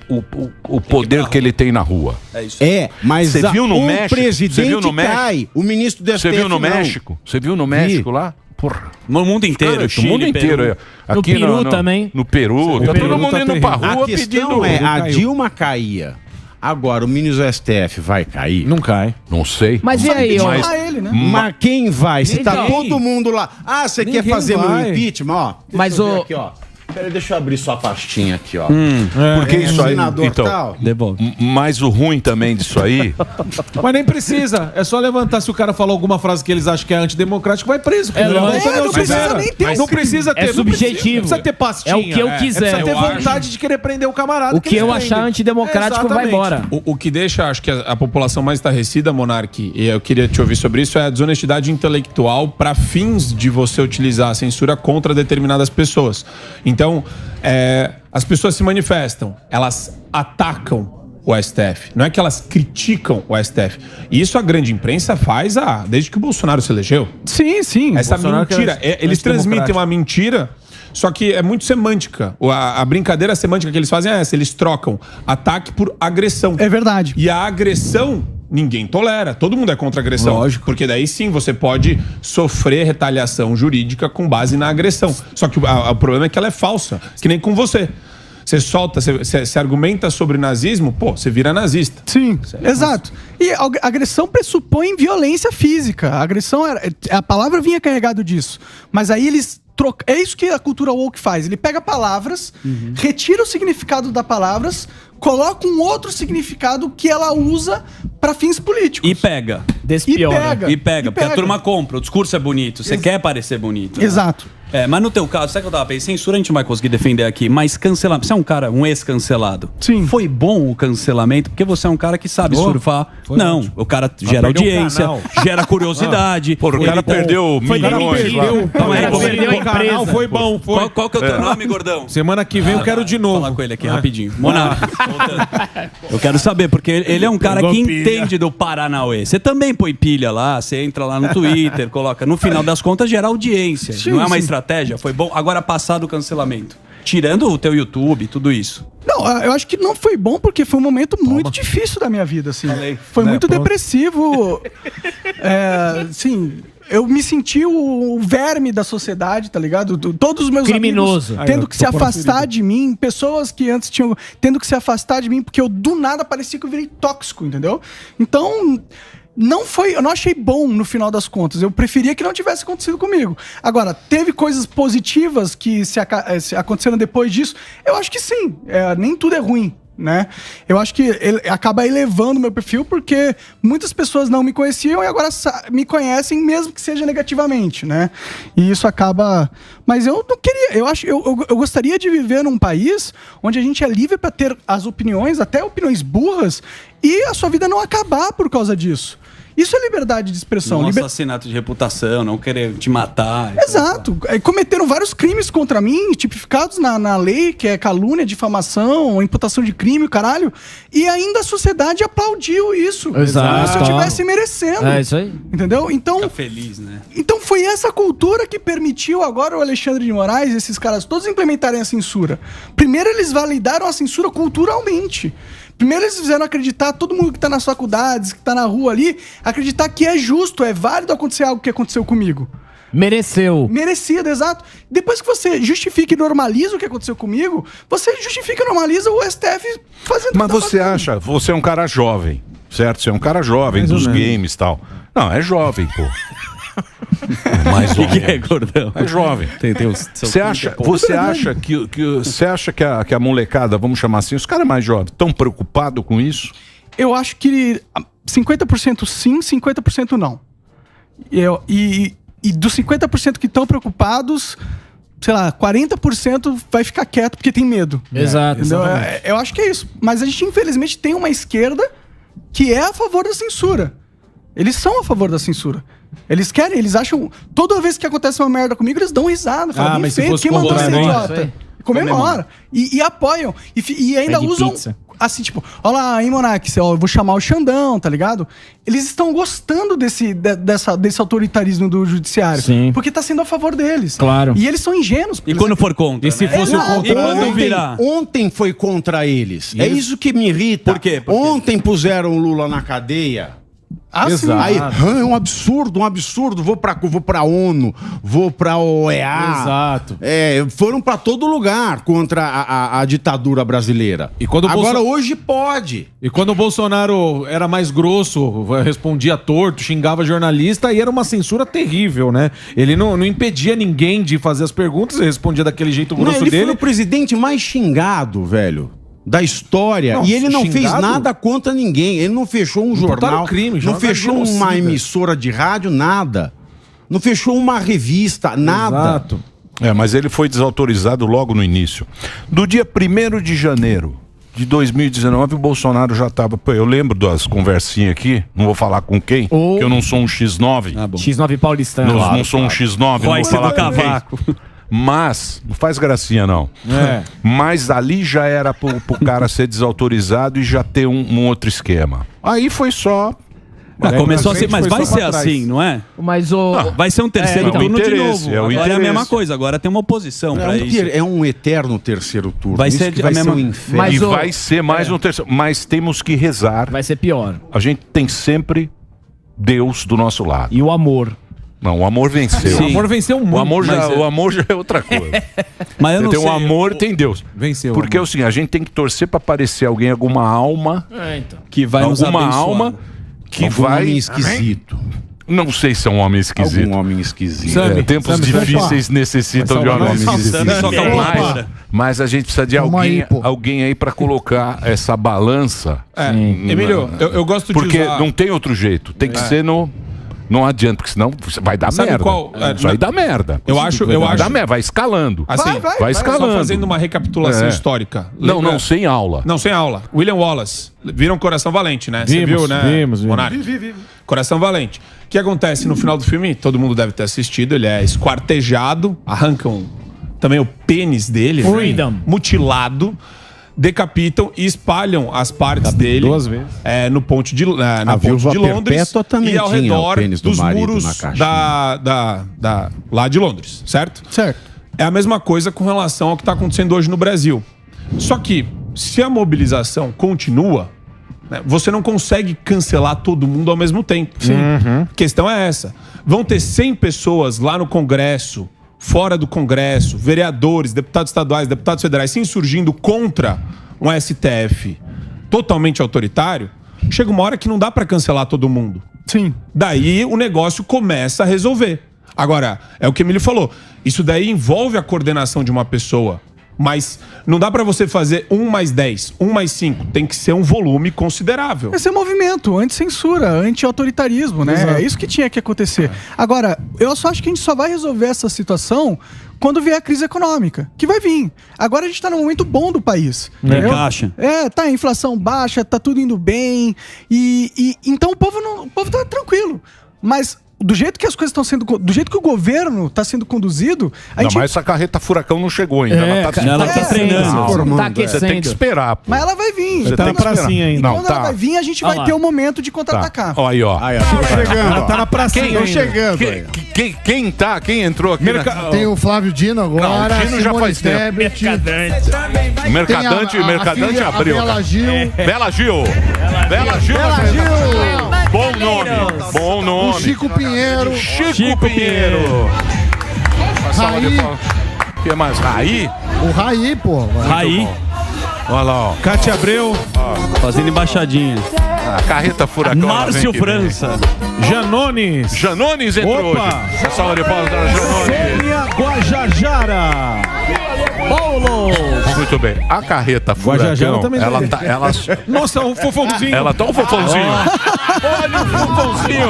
o poder que ele tem na rua. É, mas Você viu no o México? presidente Você viu no México? cai, o ministro do STF Você viu no não. México? Você viu no México lá? Porra. No mundo inteiro, Cara, Chile, o mundo inteiro. Peru. É. No Peru também. No Peru. Tá Peru todo mundo tá indo pra terrível. rua A questão pedindo... é, a caiu. Dilma caía. Agora, o ministro do STF vai cair? Não cai. Não sei. Mas e aí, ó? Mas- ele, né? Mas quem vai? Se tá Ninguém. todo mundo lá. Ah, você quer Ninguém fazer meu vai. impeachment? Ó, Mas deixa eu ver o- aqui, ó. Peraí, deixa eu abrir sua pastinha aqui, ó. Porque isso aí... Senador Então, tal. Devolve. mas o ruim também disso aí... Mas nem precisa. É só levantar. Se o cara falou alguma frase que eles acham que é antidemocrático, vai preso. É, Não, lógico. Daniel não precisa Silveira. nem ter Não o crime. precisa ter. É não precisa- subjetivo. Não precisa ter pastinha. É o que eu quiser. Precisa ter Eu vontade de querer prender o camarada. O que eu eles achar prendem. antidemocrático vai Exatamente. embora. O que deixa, acho que a população mais estarrecida, Monark, e eu queria te ouvir sobre isso, é a desonestidade intelectual para fins de você utilizar a censura contra determinadas pessoas. Então, as pessoas se manifestam, elas atacam o STF. Não é que elas criticam o STF. E isso a grande imprensa faz desde que o Bolsonaro se elegeu. Sim, sim. Essa Bolsonaro mentira. que é Eles transmitem antidemocrático. uma mentira, só que é muito semântica. A brincadeira semântica que eles fazem é essa: eles trocam ataque por agressão. É verdade. E a agressão ninguém tolera. Todo mundo é contra a agressão. Lógico. Porque daí sim você pode sofrer retaliação jurídica com base na agressão. Só que o problema é que ela é falsa. Que nem com você. Você solta, você argumenta sobre nazismo, pô, você vira nazista. Sim, exato. E a agressão pressupõe violência física. A agressão, a palavra vinha carregado disso. Mas aí eles trocam. É isso que a cultura woke faz. Ele pega palavras, retira o significado das palavras, coloca um outro significado que ela usa para fins políticos. E pega. Despiora. E pega, porque a turma compra. O discurso é bonito. Você quer parecer bonito. né? Exato. Mas no teu caso, sabe o que eu tava pensando? Censura a gente não vai conseguir defender aqui, mas cancelamento. Você é um cara, um ex-cancelado. Sim. Foi bom o cancelamento, porque você é um cara que sabe surfar. Não, ótimo. o cara gera perdeu o audiência, canal. gera curiosidade. Pô, o cara perdeu milhões lá. Calma aí, Perdeu a empresa. Foi bom, foi. Qual que é o teu nome, gordão? Semana que vem eu quero de novo. Falar com ele aqui rapidinho. Monark, voltando. Eu quero saber, porque ele é um cara que entende do Paranauê. Você também põe pilha lá, você entra lá no Twitter, coloca. No final das contas, gera audiência. Sim, não é uma sim. estratégia? Foi bom. Agora, passar do cancelamento. Tirando o teu YouTube, tudo isso. Não, eu acho que não foi bom porque foi um momento muito difícil da minha vida, assim. Falei. Foi Né, muito pronto. depressivo. Assim, eu me senti o verme da sociedade, tá ligado? Todos os meus Criminoso. amigos tendo Aí, eu que se tô por afastar ferida. de mim, pessoas que antes tinham tendo que se afastar de mim porque eu do nada parecia que eu virei tóxico, entendeu? Então, eu não achei bom no final das contas. Eu preferia que não tivesse acontecido comigo. Agora, teve coisas positivas que se aconteceram depois disso? Eu acho que sim. Nem tudo é ruim. né? Eu acho que ele acaba elevando o meu perfil porque muitas pessoas não me conheciam e agora me conhecem, mesmo que seja negativamente, né? E isso acaba... Mas eu não queria... Eu gostaria de viver num país onde a gente é livre para ter as opiniões, até opiniões burras, e a sua vida não acabar por causa disso. Isso é liberdade de expressão. Não assassinato de reputação, não querer te matar. Exato. Cometeram vários crimes contra mim, tipificados na lei, que é calúnia, difamação, imputação de crime, o caralho. E ainda a sociedade aplaudiu isso. Exato. Como se eu estivesse merecendo. É isso aí. Entendeu? Então, fica feliz, né? Então foi essa cultura que permitiu agora o Alexandre de Moraes, esses caras todos, implementarem a censura. Primeiro eles validaram a censura culturalmente. Primeiro eles fizeram acreditar, todo mundo que tá nas faculdades, que tá na rua ali, acreditar que é justo, é válido acontecer algo que aconteceu comigo. Mereceu. Merecido, exato. Depois que você justifica e normaliza o que aconteceu comigo, você justifica e normaliza o STF fazendo... Mas você acha, você é um cara jovem, certo? Você é um cara jovem dos games e tal. Não, é jovem, pô. Mais ou menos. Que é, gordão? É jovem. Você acha que a molecada, vamos chamar assim, os caras mais jovens, estão preocupados com isso? Eu acho que 50% sim, 50% não. E dos 50% que estão preocupados, sei lá, 40% vai ficar quieto porque tem medo. Exato. Eu acho que é isso. Mas a gente, infelizmente, tem uma esquerda que é a favor da censura. Eles são a favor da censura. Eles acham... Toda vez que acontece uma merda comigo, eles dão risada. Falam, mas feito, se fosse quem mandou ser contrário, idiota? Comemora. E apoiam. E ainda Pede usam... pizza. Assim, tipo, olha lá, hein, Monark, eu vou chamar o Xandão, tá ligado? Eles estão gostando desse autoritarismo do judiciário. Sim. Porque tá sendo a favor deles. Claro. E eles são ingênuos. E quando for contra? E se fosse o contrário? E quando virar? Ontem foi contra eles. É isso que me irrita. Por quê? Ontem puseram o Lula na cadeia. Exato. Aí, é um absurdo. Vou pra ONU, vou pra OEA. Exato. Foram pra todo lugar contra a ditadura brasileira. E quando Agora hoje pode. E quando o Bolsonaro era mais grosso, respondia torto, xingava jornalista, aí era uma censura terrível, né? Ele não impedia ninguém de fazer as perguntas, ele respondia daquele jeito grosso Ele dele. foi o presidente mais xingado, velho, da história. Não, e ele não fez xingado? nada contra ninguém. Ele não fechou um jornal, crime, não fechou genocida. uma emissora de rádio, nada. Não fechou uma revista, nada. Exato. Mas ele foi desautorizado logo no início. Do dia 1º de janeiro de 2019, o Bolsonaro já estava... Eu lembro das conversinhas aqui, não vou falar com quem, porque eu não sou um X9. X9 paulistano. Não sou um X9, não vou falar com cavaco. quem. Mas, não faz gracinha não. Mas ali já era pro cara ser desautorizado e já ter um outro esquema. Aí foi só... começou assim, mas vai ser trás. assim, não é? Mas Vai ser um terceiro então. turno É o de interesse, novo. é o Agora é a interesse. mesma coisa, agora tem uma oposição pra isso. É um eterno terceiro turno. Vai Isso ser que a vai mesma- ser um inferno. Mas E o- vai ser mais um terceiro. Mas temos que rezar. Vai ser pior. A gente tem sempre Deus do nosso lado. E o amor. Não, o amor venceu. Sim. O amor venceu muito. O amor Mas já é outra coisa. Mas eu não Tem sei. o amor e tem Deus. Venceu. Porque é o seguinte, a gente tem que torcer para aparecer alguém, alguma alma, Então. Que vai nos alguma abençoar. alma que Algum vai... homem esquisito. Não sei se é um homem esquisito. Algum homem esquisito. Sammy, Tempos Sammy, difíceis necessitam de homens Sammy esquisitos. só calma. Mas a gente precisa de Calma aí, pô. alguém aí para colocar essa balança. Emílio, eu gosto de Porque usar... não tem outro jeito. Tem que ser no... Não adianta, porque senão vai dar Sabe merda. qual- Isso aí dá merda. Eu acho- Vai dar merda, vai escalando. Assim, vai escalando. Só fazendo uma recapitulação É. histórica. Não, sem aula. Não, sem aula. William Wallace. Viram Coração Valente, né? Você Vimos, viu, né? vimos. Monark? Coração Valente. O que acontece no final do filme? Todo mundo deve ter assistido. Ele é esquartejado, arrancam também o pênis dele, né? Freedom. Mutilado, decapitam e espalham as partes dele 2 vezes. no ponte de, na A ponte Viúva de Londres Perpétua também e ao tinha o redor pênis do dos marido muros na caixinha. lá de Londres, certo? Certo. É a mesma coisa com relação ao que está acontecendo hoje no Brasil. Só que, se a mobilização continua, né, você não consegue cancelar todo mundo ao mesmo tempo. A questão é essa. Vão ter 100 pessoas lá no Congresso, fora do Congresso, vereadores, deputados estaduais, deputados federais, se insurgindo contra um STF totalmente autoritário. Chega uma hora que não dá para cancelar todo mundo. Sim. Daí o negócio começa a resolver. Agora, é o que o Emílio falou. Isso daí envolve a coordenação de uma pessoa. Mas não dá pra você fazer 1 mais 10, 1 mais 5. Tem que ser um volume considerável. Esse é movimento, anti-censura, anti-autoritarismo, né? Exato. É isso que tinha que acontecer. Agora, eu só acho que a gente só vai resolver essa situação quando vier a crise econômica, que vai vir. Agora a gente tá num momento bom do país. Tem caixa. Tá a inflação baixa, tá tudo indo bem. Então o povo tá tranquilo. Mas do jeito que as coisas estão sendo, do jeito que o governo está sendo conduzido, Mas essa carreta furacão não chegou ainda. Ela tá treinando. Tá aquecendo. Você tem que esperar. Pô. Mas ela vai vir. Você tá na pracinha ainda. E quando ela vai vir, a gente vai ter o momento de contra-atacar. Ó, aí, ó. Chegando. Tá na pracinha ainda. Chegando. Quem entrou aqui? Tem o Flávio Dino agora. Não, o Dino já faz tempo. Mercadante abriu. Bela Gil. Bela Gil. Bom nome. O Chico Pinheiro. Chico Pinheiro. Raí. O que mais? Raí? O Raí, pô. Raí. Olha lá, ó. Cátia Abreu. Fazendo embaixadinha. Carreta furacão. Márcio França. Janones entrou Opa. hoje. Essa hora de pausa da Janones. Sônia Guajajara. Paulo. Muito bem. A carreta furacão, ela tá... Nossa, o fofãozinho. Ela tá um fofãozinho. Olha o fofãozinho.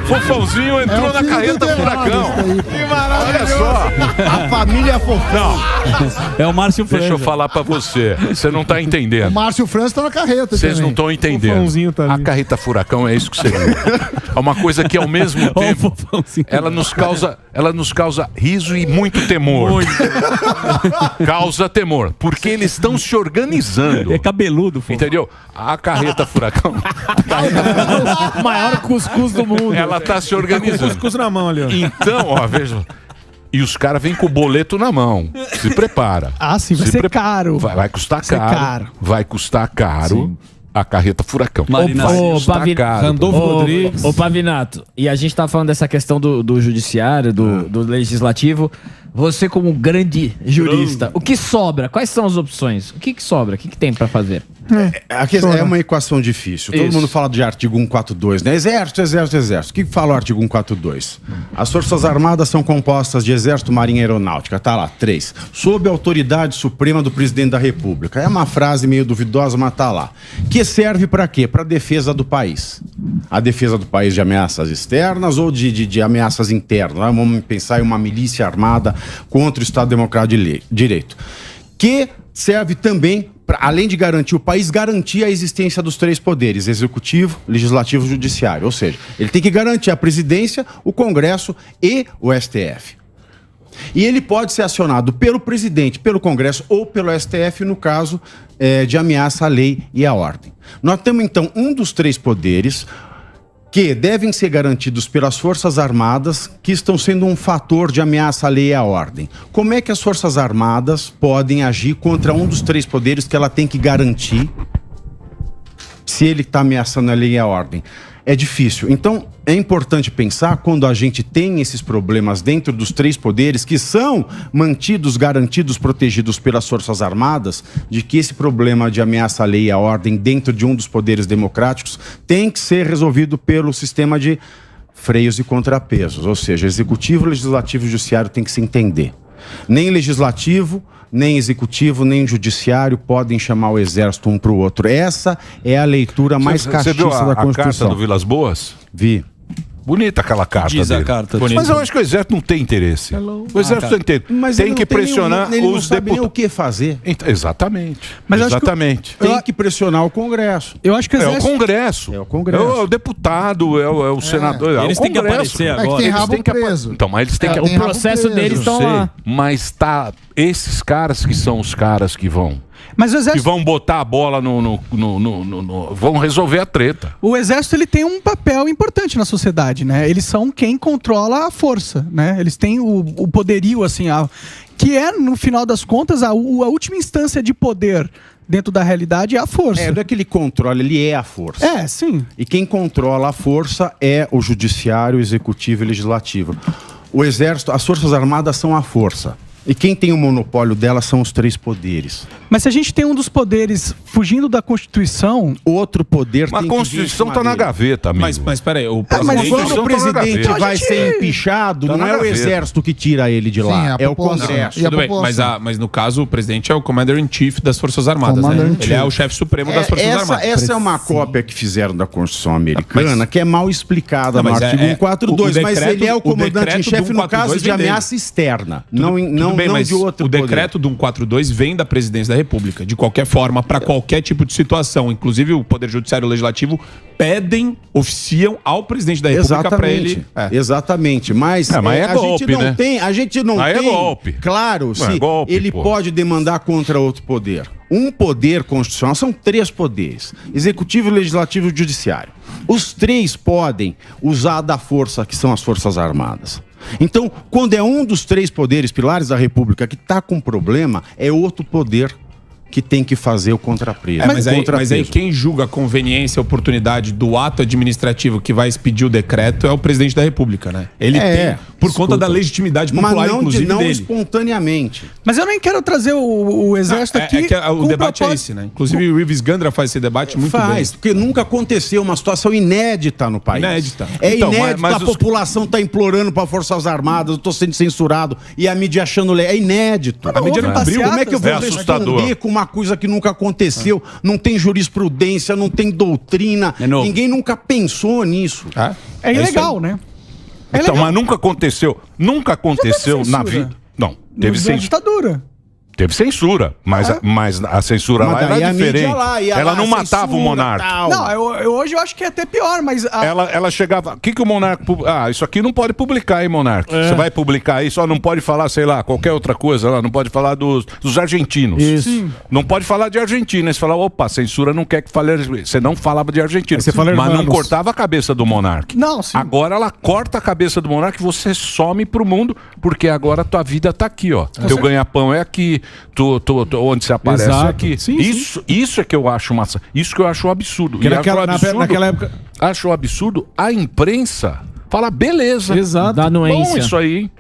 Fofãozinho entrou na carreta furacão. Que maravilha. Olha só. A família Fofão. É o Márcio França. Deixa eu falar pra você. Você não tá entendendo. O Márcio França tá na carreta. Vocês não estão entendendo. Tá a carreta furacão é isso que você viu. É uma coisa que ao mesmo tempo ela nos causa riso e muito temor. Causa temor, porque eles estão se organizando. É cabeludo, pô. Entendeu? A carreta furacão. O maior cuscuz do mundo. Ela tá se organizando. Cuscuz na mão ali, ó. Então, ó, veja. E os caras vêm com o boleto na mão. Se prepara. Sim, vai ser caro. Vai custar caro. Vai custar caro. Sim. A carreta furacão. Randolfo Rodrigues. Ô, Pavinato, e a gente tá falando dessa questão do judiciário, do legislativo. Você, como grande jurista, o que sobra? Quais são as opções? O que sobra? O que tem pra fazer? É uma equação difícil. Todo mundo fala de artigo 142, né? Exército. O que fala o artigo 142? As Forças Armadas são compostas de Exército, Marinha e Aeronáutica. Tá lá, 3. Sob a autoridade suprema do Presidente da República. É uma frase meio duvidosa, mas tá lá. Que serve pra quê? Pra defesa do país. A defesa do país de ameaças externas ou de ameaças internas. Vamos pensar em uma milícia armada contra o Estado Democrático de Direito. Que serve também, além de garantir o país, garantir a existência dos 3 poderes, executivo, legislativo e judiciário. Ou seja, ele tem que garantir a presidência, o Congresso e o STF. E ele pode ser acionado pelo presidente, pelo Congresso ou pelo STF no caso de ameaça à lei e à ordem. Nós temos então um dos 3 poderes que devem ser garantidos pelas Forças Armadas, que estão sendo um fator de ameaça à lei e à ordem. Como é que as Forças Armadas podem agir contra um dos 3 poderes que ela tem que garantir se ele está ameaçando a lei e a ordem? É difícil. Então, é importante pensar quando a gente tem esses problemas dentro dos 3 poderes que são mantidos, garantidos, protegidos pelas Forças Armadas, de que esse problema de ameaça à lei e à ordem dentro de um dos poderes democráticos tem que ser resolvido pelo sistema de freios e contrapesos. Ou seja, executivo, legislativo e judiciário tem que se entender. Nem legislativo, nem executivo, nem judiciário podem chamar o exército um para o outro. Essa é a leitura mais castiça da Constituição. Você viu a carta do Vilas Boas? Vi. Bonita aquela carta Diz dele. a carta. Mas eu acho que o exército não tem interesse. O exército tem que pressionar ele não os sabe nem o deputados. que fazer. Exatamente. Mas acho que exatamente. Tem que pressionar o Congresso. Eu acho que o É o exército... Congresso. É o Congresso. É o deputado, é o senador. É Eles o têm que Congresso. aparecer É que agora. tem Eles rabo têm que preso. Então, mas eles têm que... tem O rabo processo preso. deles estão lá. Mas tá... Esses caras que são os caras que vão... Mas o Que exército... vão botar a bola vão resolver a treta. O exército, ele tem um papel importante na sociedade, né? Eles são quem controla a força, né? Eles têm o poderio, assim, que é, no final das contas, a última instância de poder dentro da realidade é a força. Não é que ele controla, ele é a força. Sim. E quem controla a força é o judiciário, o executivo e o legislativo. O exército, as Forças Armadas são a força. E quem tem o monopólio delas são os 3 poderes. Mas se a gente tem um dos poderes fugindo da Constituição... Outro poder Mas tem a Constituição tá na gaveta, amigo. Mas peraí, o Mas quando o presidente Então a vai gente- ser empichado, Tá não na é o gaveta. exército que tira ele de lá, Sim, a é o população. Congresso. E a Tudo bem, população? mas no caso o presidente é o Commander-in-Chief das Forças Armadas, né? Commander-in-Chief. Ele é o chefe supremo das Forças Armadas. Essa é uma cópia que fizeram da Constituição americana, que é mal explicada Não, no mas artigo 142, o mas decreto- ele é o o comandante-chefe decreto do no caso 142 de vem dele. ameaça externa, Tudo bem, não mas de outro o poder. decreto do 142 vem da presidência da República, de qualquer forma, para qualquer tipo de situação. Inclusive, o Poder Judiciário e o Legislativo oficiam ao presidente da República para ele. Exatamente, mas, mas é a golpe, gente não né? tem, a gente não Aí é tem, golpe. claro, Não é se golpe, ele pô. pode demandar contra outro poder. Um poder constitucional, são 3 poderes, executivo, legislativo e judiciário. Os 3 podem usar da força, que são as Forças Armadas. Então, quando é um dos 3 poderes, pilares da República, que está com problema, é outro poder que tem que fazer o contrapeso. Mas aí quem julga a conveniência, a oportunidade do ato administrativo que vai expedir o decreto é o presidente da República, né? Ele tem, por conta da legitimidade popular, mas não, inclusive, não dele. espontaneamente. Mas eu nem quero trazer o exército aqui... O debate é esse, né? Inclusive o Ives Gandra faz esse debate muito Faz, bem. porque nunca aconteceu uma situação inédita no país. Inédita. É Então, inédito, mas a população tá implorando para Forças Armadas, eu tô sendo censurado, e a mídia achando... É inédito. A mídia não abriu. Como é que eu vou É assustador. responder com uma coisa que nunca aconteceu? Não tem jurisprudência, não tem doutrina, É novo. ninguém nunca pensou nisso. É ilegal, né? É Então, legal. mas nunca aconteceu na censura. vida. Não, teve Na censura. ditadura. Teve censura, mas a censura Mas lá daí era a mídia diferente. lá, ia Ela lá, não matava o censura, monarca. tal. Não, hoje eu acho que é até pior, mas... Ela chegava. O que o monarca. Isso aqui não pode publicar, hein, monarca? Você vai publicar isso, só não pode falar, sei lá, qualquer outra coisa lá. Não pode falar dos argentinos. Isso. Sim. Não pode falar de Argentina. Aí você fala, opa, a censura não quer que fale. Você não falava de Argentina. Você fala mas não hermanos. cortava a cabeça do monarca. Não, sim. Agora ela corta a cabeça do monarca e você some pro mundo, porque agora tua vida tá aqui, ó. Teu ganha-pão é aqui, onde você aparece Exato. é aqui. Sim, isso é que eu acho massa. Isso que eu acho um absurdo. Porque E naquela- acho um absurdo, naquela época- Acho um absurdo a imprensa fala, beleza. Exato. Da Bom anuência. isso aí, hein?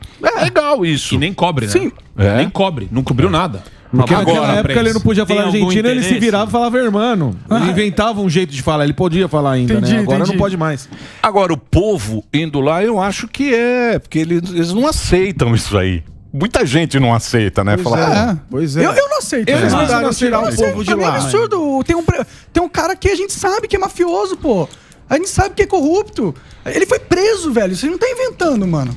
Legal isso. E nem cobre, né? Sim. Nem cobre. Não cobriu nada. Porque Agora, naquela época imprensa. ele não podia Tem falar algum argentino, ele se interesse? virava e falava irmão. Ele inventava um jeito de falar, ele podia falar ainda, Entendi, né? Agora entendi. não pode mais. Agora, o povo indo lá, eu acho que porque eles não aceitam isso aí. Muita gente não aceita, né? Fala, Pois é. Eu não aceito. Eles né? mandaram tirar Eu o não aceito, povo de pra mim é lá. absurdo. Tem um cara que a gente sabe que é mafioso, pô. A gente sabe que é corrupto. Ele foi preso, velho. Você não tá inventando, mano.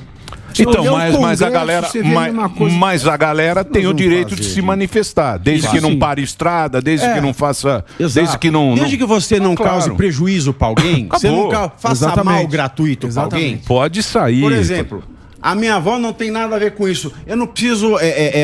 Então, olhar o mas a Congresso, galera, você vê a mesma coisa mas a galera tem o vamos direito fazer, de se gente. manifestar, desde que não pare estrada, desde que não faça, desde que não, Desde que você não Claro. cause prejuízo pra alguém, você Acabou. nunca faça Exatamente. mal gratuito pra alguém. pode sair. Por exemplo, a minha avó não tem nada a ver com isso. Eu não preciso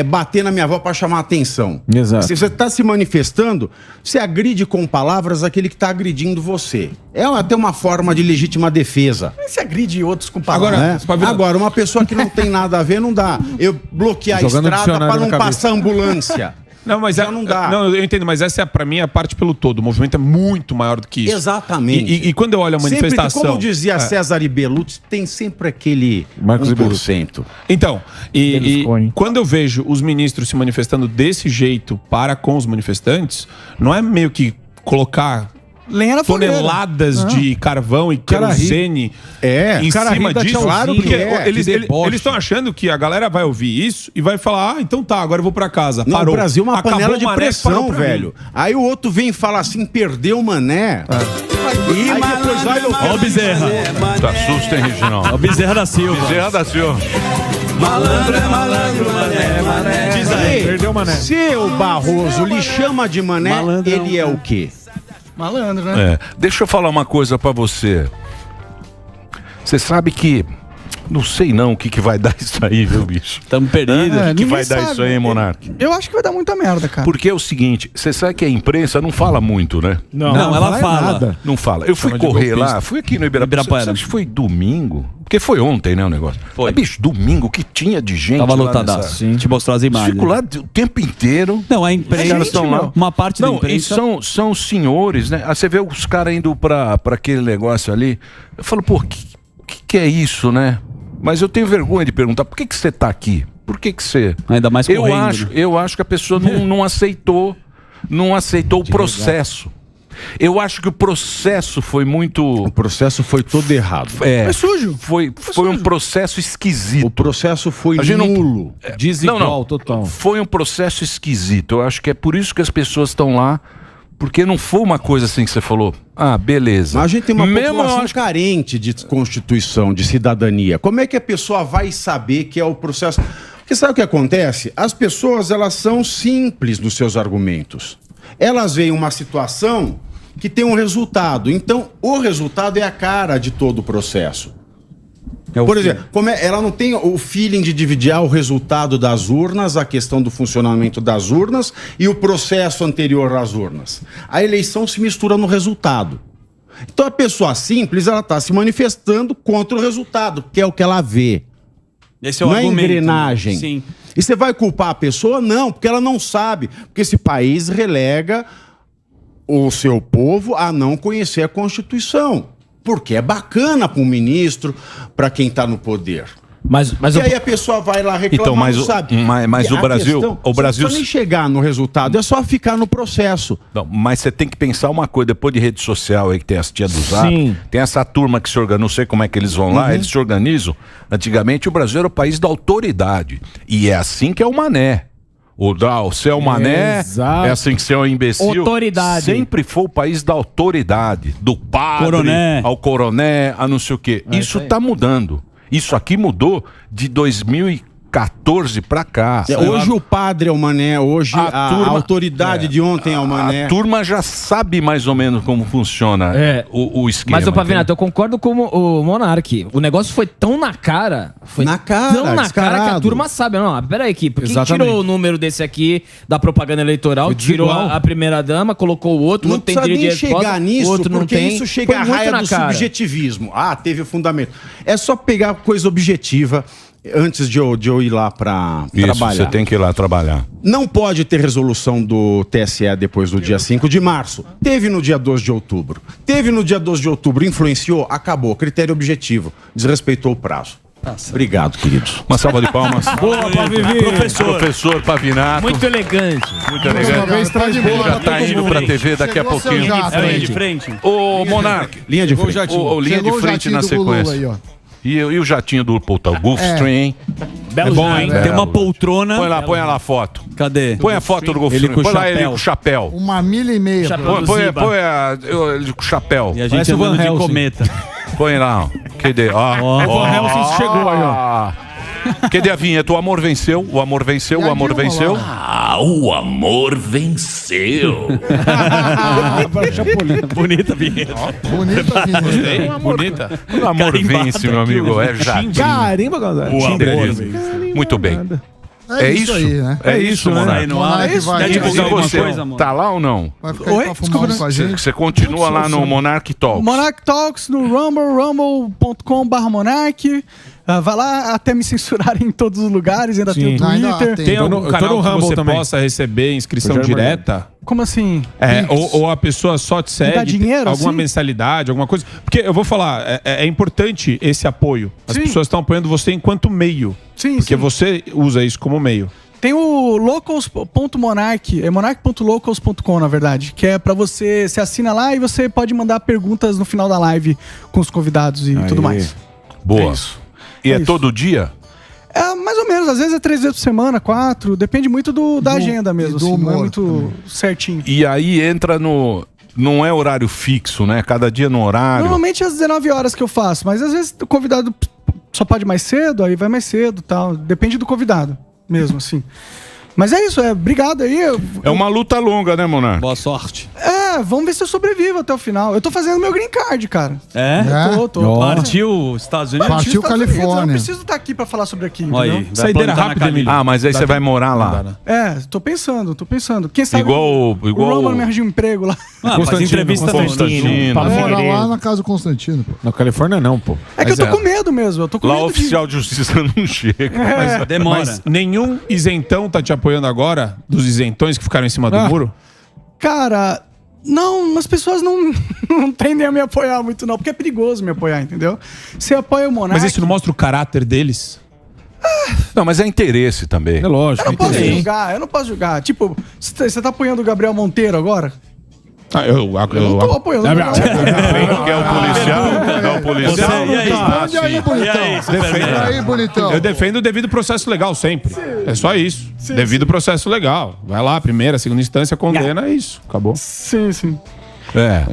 bater na minha avó pra chamar atenção. Exato. Se você está se manifestando, você agride com palavras aquele que está agredindo você. É até uma forma de legítima defesa. Mas se agride outros com palavras. Agora, uma pessoa que não tem nada a ver, não dá. Eu bloquear a Jogando estrada dicionário para não na cabeça. passar ambulância. Não, mas Já não dá. Não, eu entendo, mas essa é pra mim a parte pelo todo. O movimento é muito maior do que isso. Exatamente. E quando eu olho a manifestação. Sempre, como dizia César Ibelucci, tem sempre aquele Marcos 1%. Então, Berlusconi. quando eu vejo os ministros se manifestando desse jeito para com os manifestantes, não é meio que colocar Lenha na fogueira. toneladas de carvão e cara querosene o em cara cima ri da disso. tchauzinho, Claro porque é, eles que deboche. estão achando que a galera vai ouvir isso e vai falar, então tá, agora eu vou pra casa. Não, Parou. o Brasil é uma Acabou panela o de Mané, pressão, parou pra mim. velho. Aí o outro vem e fala assim, perdeu o Mané. Aí depois vai Ó o Bezerra. Tá susto, hein, Reginaldo? Ó o Bezerra da Silva. Bezerra da Silva. Diz aí. Perdeu o mané. Se o Barroso lhe chama de Mané, Malandrão. ele é o quê? Malandro, né? Deixa eu falar uma coisa pra você. Você sabe que não sei não o que vai dar isso aí, viu, bicho? Tamo perdidos. O que ninguém vai dar sabe. isso aí, Monark? Eu acho que vai dar muita merda, cara. Porque é o seguinte, você sabe que a imprensa não fala muito, né? Não, ela fala. nada. Não fala. Eu fui Chama de correr golpista. lá, fui aqui no Ibirapuera. Ibirapuera. Acho que foi domingo. Porque foi ontem, né, o negócio. Foi. Mas, bicho, domingo, que tinha de gente Tava lá lotadaço. nessa- Te mostrou as imagens. Fico lá o tempo inteiro. Não, a Os imprensa. caras estão lá. Uma parte da Não, e imprensa. são senhores, né? Aí você vê os caras indo pra aquele negócio ali. Eu falo, pô, que é isso, né? Mas eu tenho vergonha de perguntar, por que você tá aqui? Por que você... Ainda mais correndo. Eu acho que a pessoa não aceitou não aceitou o processo. Eu acho que o processo foi muito... O processo foi todo errado. Foi sujo. Foi um processo esquisito. O processo foi nulo. Desigual, total. Foi um processo esquisito. Eu acho que é por isso que as pessoas estão lá, porque não foi uma coisa assim que você falou, beleza. Mas a gente tem uma população carente de constituição, de cidadania. Como é que a pessoa vai saber que é o processo... Porque sabe o que acontece? As pessoas, elas são simples nos seus argumentos. Elas veem uma situação que tem um resultado. Então, o resultado é a cara de todo o processo. Por exemplo, ela não tem o feeling de dividir o resultado das urnas, a questão do funcionamento das urnas e o processo anterior às urnas. A eleição se mistura no resultado. Então, a pessoa simples, ela está se manifestando contra o resultado, que é o que ela vê. Esse é o não argumento, é engrenagem. Sim. E você vai culpar a pessoa? Não, porque ela não sabe. Porque esse país relega o seu povo a não conhecer a Constituição. Porque é bacana para um ministro, para quem está no poder. Mas e aí a pessoa vai lá reclamar, então, mas não sabe. Mas o Brasil... Questão, o Brasil... Não precisa nem chegar no resultado, é só ficar no processo. Não, mas você tem que pensar uma coisa, depois de rede social aí, que tem as tias do Zap, tem essa turma que se organiza, não sei como é que eles vão lá, eles se organizam. Antigamente o Brasil era o país da autoridade. E é assim que é o Mané. Você é o Mané, é assim que você é o imbecil. Autoridade. Sempre foi o país da autoridade, do padre ao coroné, a não sei o quê. Isso tá mudando. Isso aqui mudou de 2014 pra cá. Hoje o padre é o Mané, hoje a autoridade de ontem é o Mané. A turma já sabe mais ou menos como funciona o esquema. Mas, Pavinato, eu concordo com o Monark. O negócio foi tão na cara. Foi na cara, tão na descarado. cara que a turma sabe. Não, peraí, aqui. Por que tirou o número desse aqui da propaganda eleitoral? Tirou a primeira-dama, colocou o outro, não não tem direito de resposta. Não precisa nem chegar nisso, outro não porque tem. isso chega à raia do subjetivismo. Teve o fundamento. É só pegar coisa objetiva. Antes de eu ir lá para trabalhar. Você tem que ir lá trabalhar. Não pode ter resolução do TSE depois do dia 5 de março. Teve no dia 12 de outubro. Teve no dia 12 de outubro, influenciou, acabou. Critério objetivo. Desrespeitou o prazo. Obrigado, queridos. Uma salva de palmas. Boa, Pavivi. Professor Pavinato. Muito elegante. Muito elegante. Já tá indo pra TV daqui a pouquinho. Linha de frente. Ô, Monark. Linha de frente. Linha de frente na sequência. E o jatinho do Gulfstream. Belo bom, hein? Tem uma poltrona. Põe lá a foto. Cadê? Põe a foto do Gulfstream. Põe lá ele com o chapéu. 1,5 milha. Põe ele com o chapéu. E a gente andando de cometa. Põe lá, ó. Cadê? O Van Helsing chegou aí, ó. Cadê a vinheta? O amor venceu, o amor venceu, o amor venceu. O amor venceu. Bonita vinheta. Bonita vinheta. Bonita. O amor vence, meu amigo. É já. Carimba, galera. O amor. Muito bem. É isso aí, né? É isso, Monark. Monark vai divulgar alguma você coisa, mano? tá lá ou não? Vai ficar aí pra fumar com a gente. Você continua lá no Monark Talks. Monark Talks no rumble.com/monark. Vai lá até me censurarem em todos os lugares, ainda tem o Twitter. Tem algum canal que você possa receber inscrição direta? Como assim? Ou a pessoa só te segue, dá dinheiro, alguma assim? mensalidade, alguma coisa. Porque eu vou falar, é importante esse apoio. As pessoas estão apoiando você enquanto meio. Porque você usa isso como meio. Tem o locals.monark, é monark.locals.com, na verdade, que é pra você assina lá e você pode mandar perguntas no final da live com os convidados e tudo mais. Boa. E é todo dia? É, mais ou menos. Às vezes é 3 vezes por semana, 4. Depende muito da agenda mesmo. Assim, não é muito certinho. E aí entra no... Não é horário fixo, né? Cada dia no horário. Normalmente é às 19 horas que eu faço. Mas às vezes o convidado só pode ir mais cedo, aí vai mais cedo e tal. Depende do convidado mesmo, assim. Mas é isso, obrigado aí. É uma luta longa, né, Monark? Boa sorte. Vamos ver se eu sobrevivo até o final. Eu tô fazendo meu green card, cara. Tô. Partiu Estados Unidos? Partiu Califórnia. Eu não preciso estar aqui pra falar sobre aqui, entendeu? Saideira rápida, Emílio. Mas aí você vai morar lá. Tô pensando. Quem sabe igual o Roman me arranjou um emprego lá. Faz entrevista Constantino. Morar lá na casa do Constantino, pô. Na Califórnia não, pô. É que eu tô com medo mesmo. Lá o oficial de justiça não chega. Mas demora. Mas nenhum isentão tá te apoiando agora? Dos isentões que ficaram em cima do muro? Cara, não, as pessoas não tendem a me apoiar muito não, porque é perigoso me apoiar, entendeu? Você apoia o Monark... Mas isso não mostra o caráter deles? Não, mas é interesse também. É lógico. Eu não posso julgar. Tipo, você tá apoiando o Gabriel Monteiro agora? Eu não tô apoiando. Que é o policial? É o policial? Responde aí, bonitão. Aí, bonitão. Eu defendo o devido processo legal sempre. É só isso. Devido processo legal. Vai lá, primeira, segunda instância, condena, é isso. Acabou. Sim. É.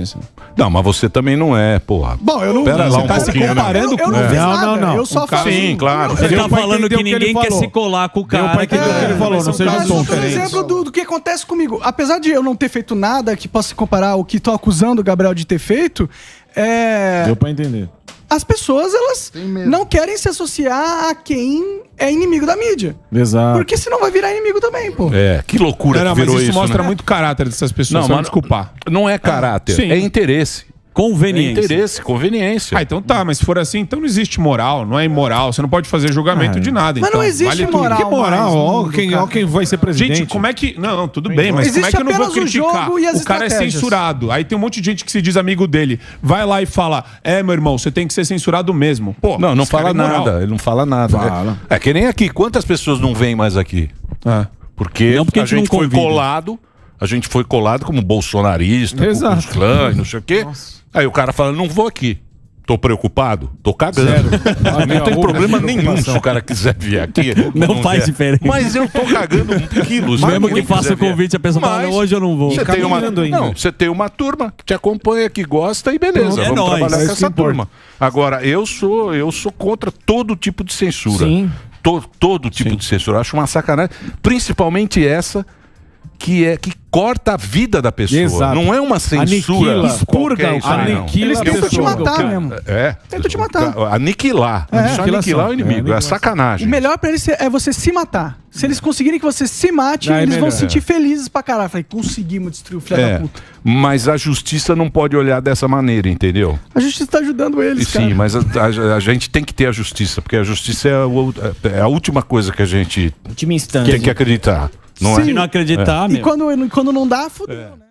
Não, mas você também não é, porra. Bom, eu não... Pera lá Você tá se comparando eu com... não fiz nada. Não. Eu só faço... Sim, claro. Você tá pra falando entender que o que ninguém ele quer falou. se colar com o Deu cara. pra entender o que ele falou, não seja Mas tonto. um exemplo do que acontece comigo. Apesar de eu não ter feito nada que possa se comparar ao que tô acusando o Gabriel de ter feito, Deu pra entender. as pessoas, elas não querem se associar a quem é inimigo da mídia. Exato. Porque senão vai virar inimigo também, pô. É, que loucura Não, que mas virou isso isso, mostra né? muito caráter dessas pessoas. Não, Não, mas desculpar. Não é caráter, Sim. é interesse. Conveniência. É interesse, conveniência. Então tá, mas se for assim, então não existe moral, não é imoral. Você não pode fazer julgamento de nada. Mas então, não existe tudo. moral. Que moral, mais no ó, mundo, quem, cara. ó quem vai ser presidente. Gente, como é que... Não, tudo bem, mas Existe como é que eu não vou apenas o criticar? jogo e as O cara é estratégias. censurado. Aí tem um monte de gente que se diz amigo dele. Vai lá e fala, meu irmão, você tem que ser censurado mesmo. Pô, Não esse cara fala é imoral. nada, ele não fala nada. Fala. É que nem aqui, quantas pessoas não vêm mais aqui? Porque, Não, porque a a gente gente não foi convida. colado, como bolsonarista, Exato. com os clãs, não sei o quê. Aí o cara fala, não vou aqui. Tô preocupado? Tô cagando. Não tem problema nenhum se o cara quiser vir aqui. Não faz quer. diferença. Mas eu tô cagando quilos. Mesmo que Quem faça quiser o convite, a pessoa fala, Mas hoje eu não vou. Você tem uma, caminhando ainda. não, você tem uma turma que te acompanha, que gosta e beleza. É Vamos nóis. trabalhar É com isso que essa importa. turma. Agora, eu sou contra todo tipo de censura. Sim. Todo tipo de censura. Eu acho uma sacanagem. Principalmente essa que corta a vida da pessoa. Exato. Não é uma censura. Aniquila, expurga expurga, aniquila Eles a tentam te pessoa. matar mesmo. Tentam te matar. Aniquilar. Deixa eu aniquilar o inimigo. É sacanagem. O melhor pra eles é você se matar. Se eles conseguirem que você se mate, Aí eles vão melhor. se sentir felizes pra caralho. Falei, conseguimos destruir o filho da puta. Mas a justiça não pode olhar dessa maneira, entendeu? A justiça tá ajudando eles, cara. Sim, mas a gente tem que ter a justiça, porque a justiça é a última coisa que a gente Última instância. tem que acreditar. Não Se não acreditar, E quando não dá, fudeu, né?